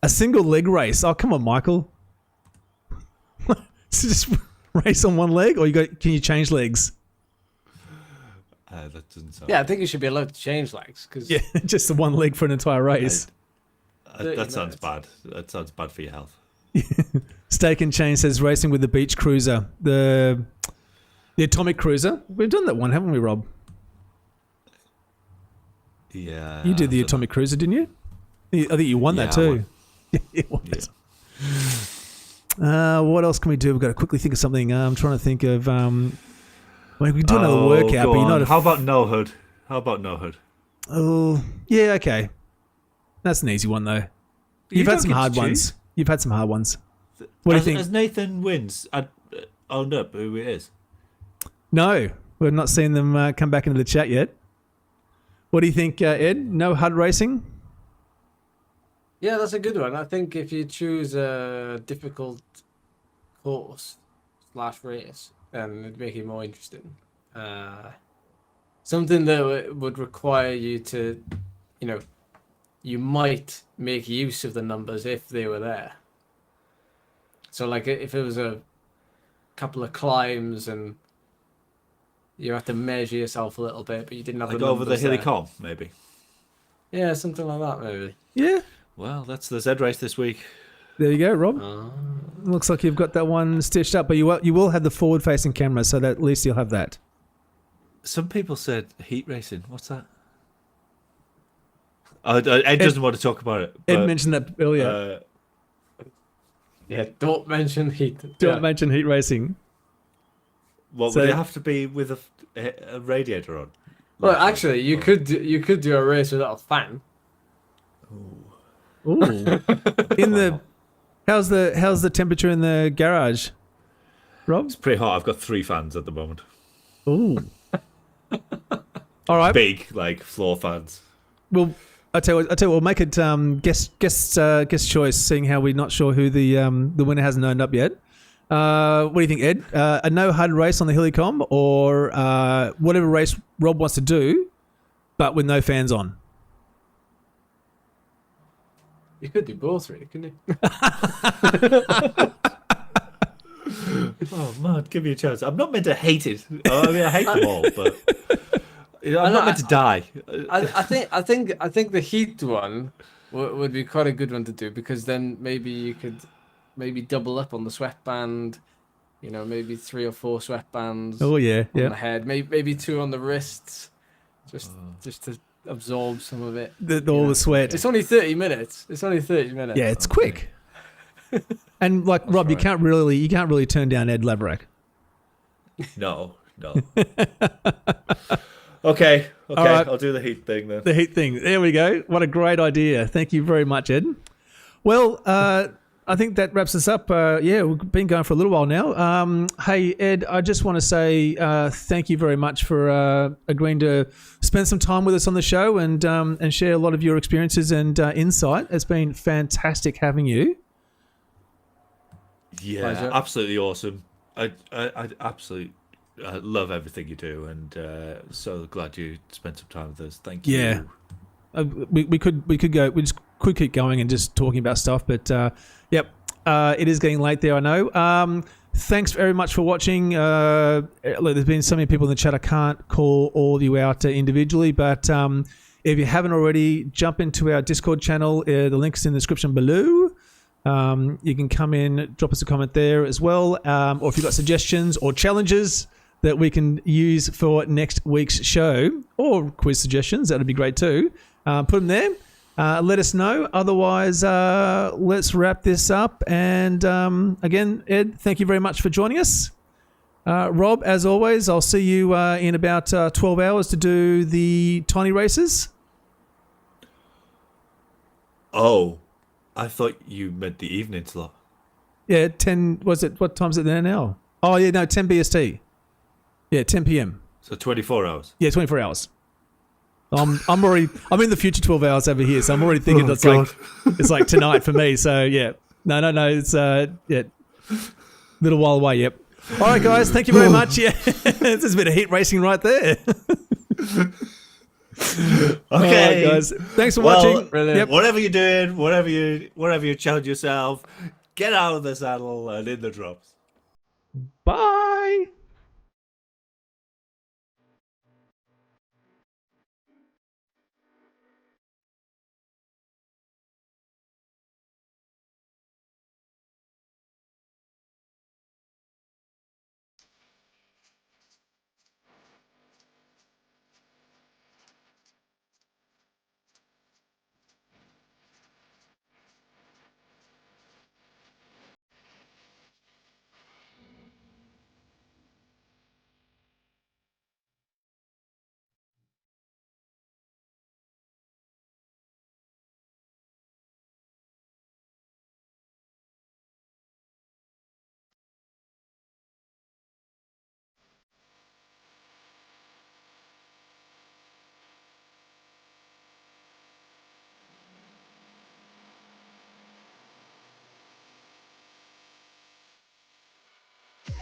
single leg race? Oh, come on, Michael. So just race on one leg, or can you change legs? That doesn't sound. Yeah, I think you should be allowed to change legs. Cause Yeah, just the one leg for an entire race. That sounds bad. That sounds bad for your health. Steak and Chain says racing with the beach cruiser, the atomic cruiser. We've done that one, haven't we, Rob? Yeah. You did the atomic cruiser, didn't you? I think you won that too. You won it. What else can we do? We've got to quickly think of something. I'm trying to think of. Well, we can do another workout, but you're not. How about no hood? Oh, yeah, okay. That's an easy one though. You've had some hard ones. You've had some hard ones. What do you think? As Nathan wins, owned up who it is. No, we've not seen them come back into the chat yet. What do you think, Ed? No HUD racing? Yeah, that's a good one. I think if you choose a difficult course / race, then it'd make it more interesting. Something that would require you to, you might make use of the numbers if they were there. So like if it was a couple of climbs and you have to measure yourself a little bit, but you didn't have Like the over the numbers there. Hillycombe, maybe. Yeah, something like that, maybe. Yeah. Well, that's the Z race this week. There you go, Rob. Oh. Looks like you've got that one stitched up, but you will have the forward-facing camera, so that at least you'll have that. Some people said heat racing. What's that? Ed doesn't want to talk about it. Ed but, mentioned that earlier. Yeah, don't mention heat. Don't mention heat racing. What So- would it have to be with a radiator on? Well, actually, you could do a race without a fan. Ooh. In the how's the temperature in the garage, Rob? It's pretty hot. I've got 3 fans at the moment. Ooh. All right. Big, like floor fans. Well, I tell you what, we'll make it guest choice, seeing how we're not sure who the winner hasn't owned up yet. What do you think, Ed? A no HUD race on the Hillycombe, or whatever race Rob wants to do, but with no fans on? You could do both, really, couldn't you? Oh man, give me a chance. I'm not meant to hate it. I mean, I hate them all, but I'm not meant to die. I think the heat one would be quite a good one to do, because then maybe you could double up on the sweatband. You know, maybe 3 or 4 sweatbands. Oh yeah, on yeah. the head, maybe 2 on the wrists, just to absorb some of it. All the sweat. It's only 30 minutes. Yeah, it's quick. And like Rob, you can't really turn down Ed Laverack. No. Okay, right. I'll do the heat thing then. The heat thing. There we go. What a great idea. Thank you very much, Ed. Well, I think that wraps us up. We've been going for a little while now. Hey, Ed, I just want to say thank you very much for agreeing to spend some time with us on the show and share a lot of your experiences and insight. It's been fantastic having you. Yeah, Pleasure. absolutely awesome. I absolutely love everything you do, and so glad you spent some time with us. Thank you. Yeah. We could keep going and just talking about stuff, but it is getting late there, I know. Thanks very much for watching. Look, there's been so many people in the chat, I can't call all of you out individually, but if you haven't already, jump into our Discord channel. The link's in the description below. You can come in, drop us a comment there as well, or if you've got suggestions or challenges that we can use for next week's show, or quiz suggestions, that would be great too. Put them there. Let us know. Otherwise, let's wrap this up. And again, Ed, thank you very much for joining us. Rob, as always, I'll see you in about 12 hours to do the tiny races. Oh, I thought you meant the evening slot. Yeah, 10, what time is it there now? Oh, yeah, no, 10 BST. Yeah, 10 p.m. So 24 hours. Yeah, 24 hours. I'm in the future 12 hours over here, so I'm already thinking it's like tonight for me. So yeah, no, it's little while away. Yep. All right, guys, thank you very much. Yeah, this is a bit of heat racing right there. Okay, all right, guys, thanks for watching. Brilliant. Whatever you're doing, whatever you challenge yourself, get out of the saddle and in the drops. Bye.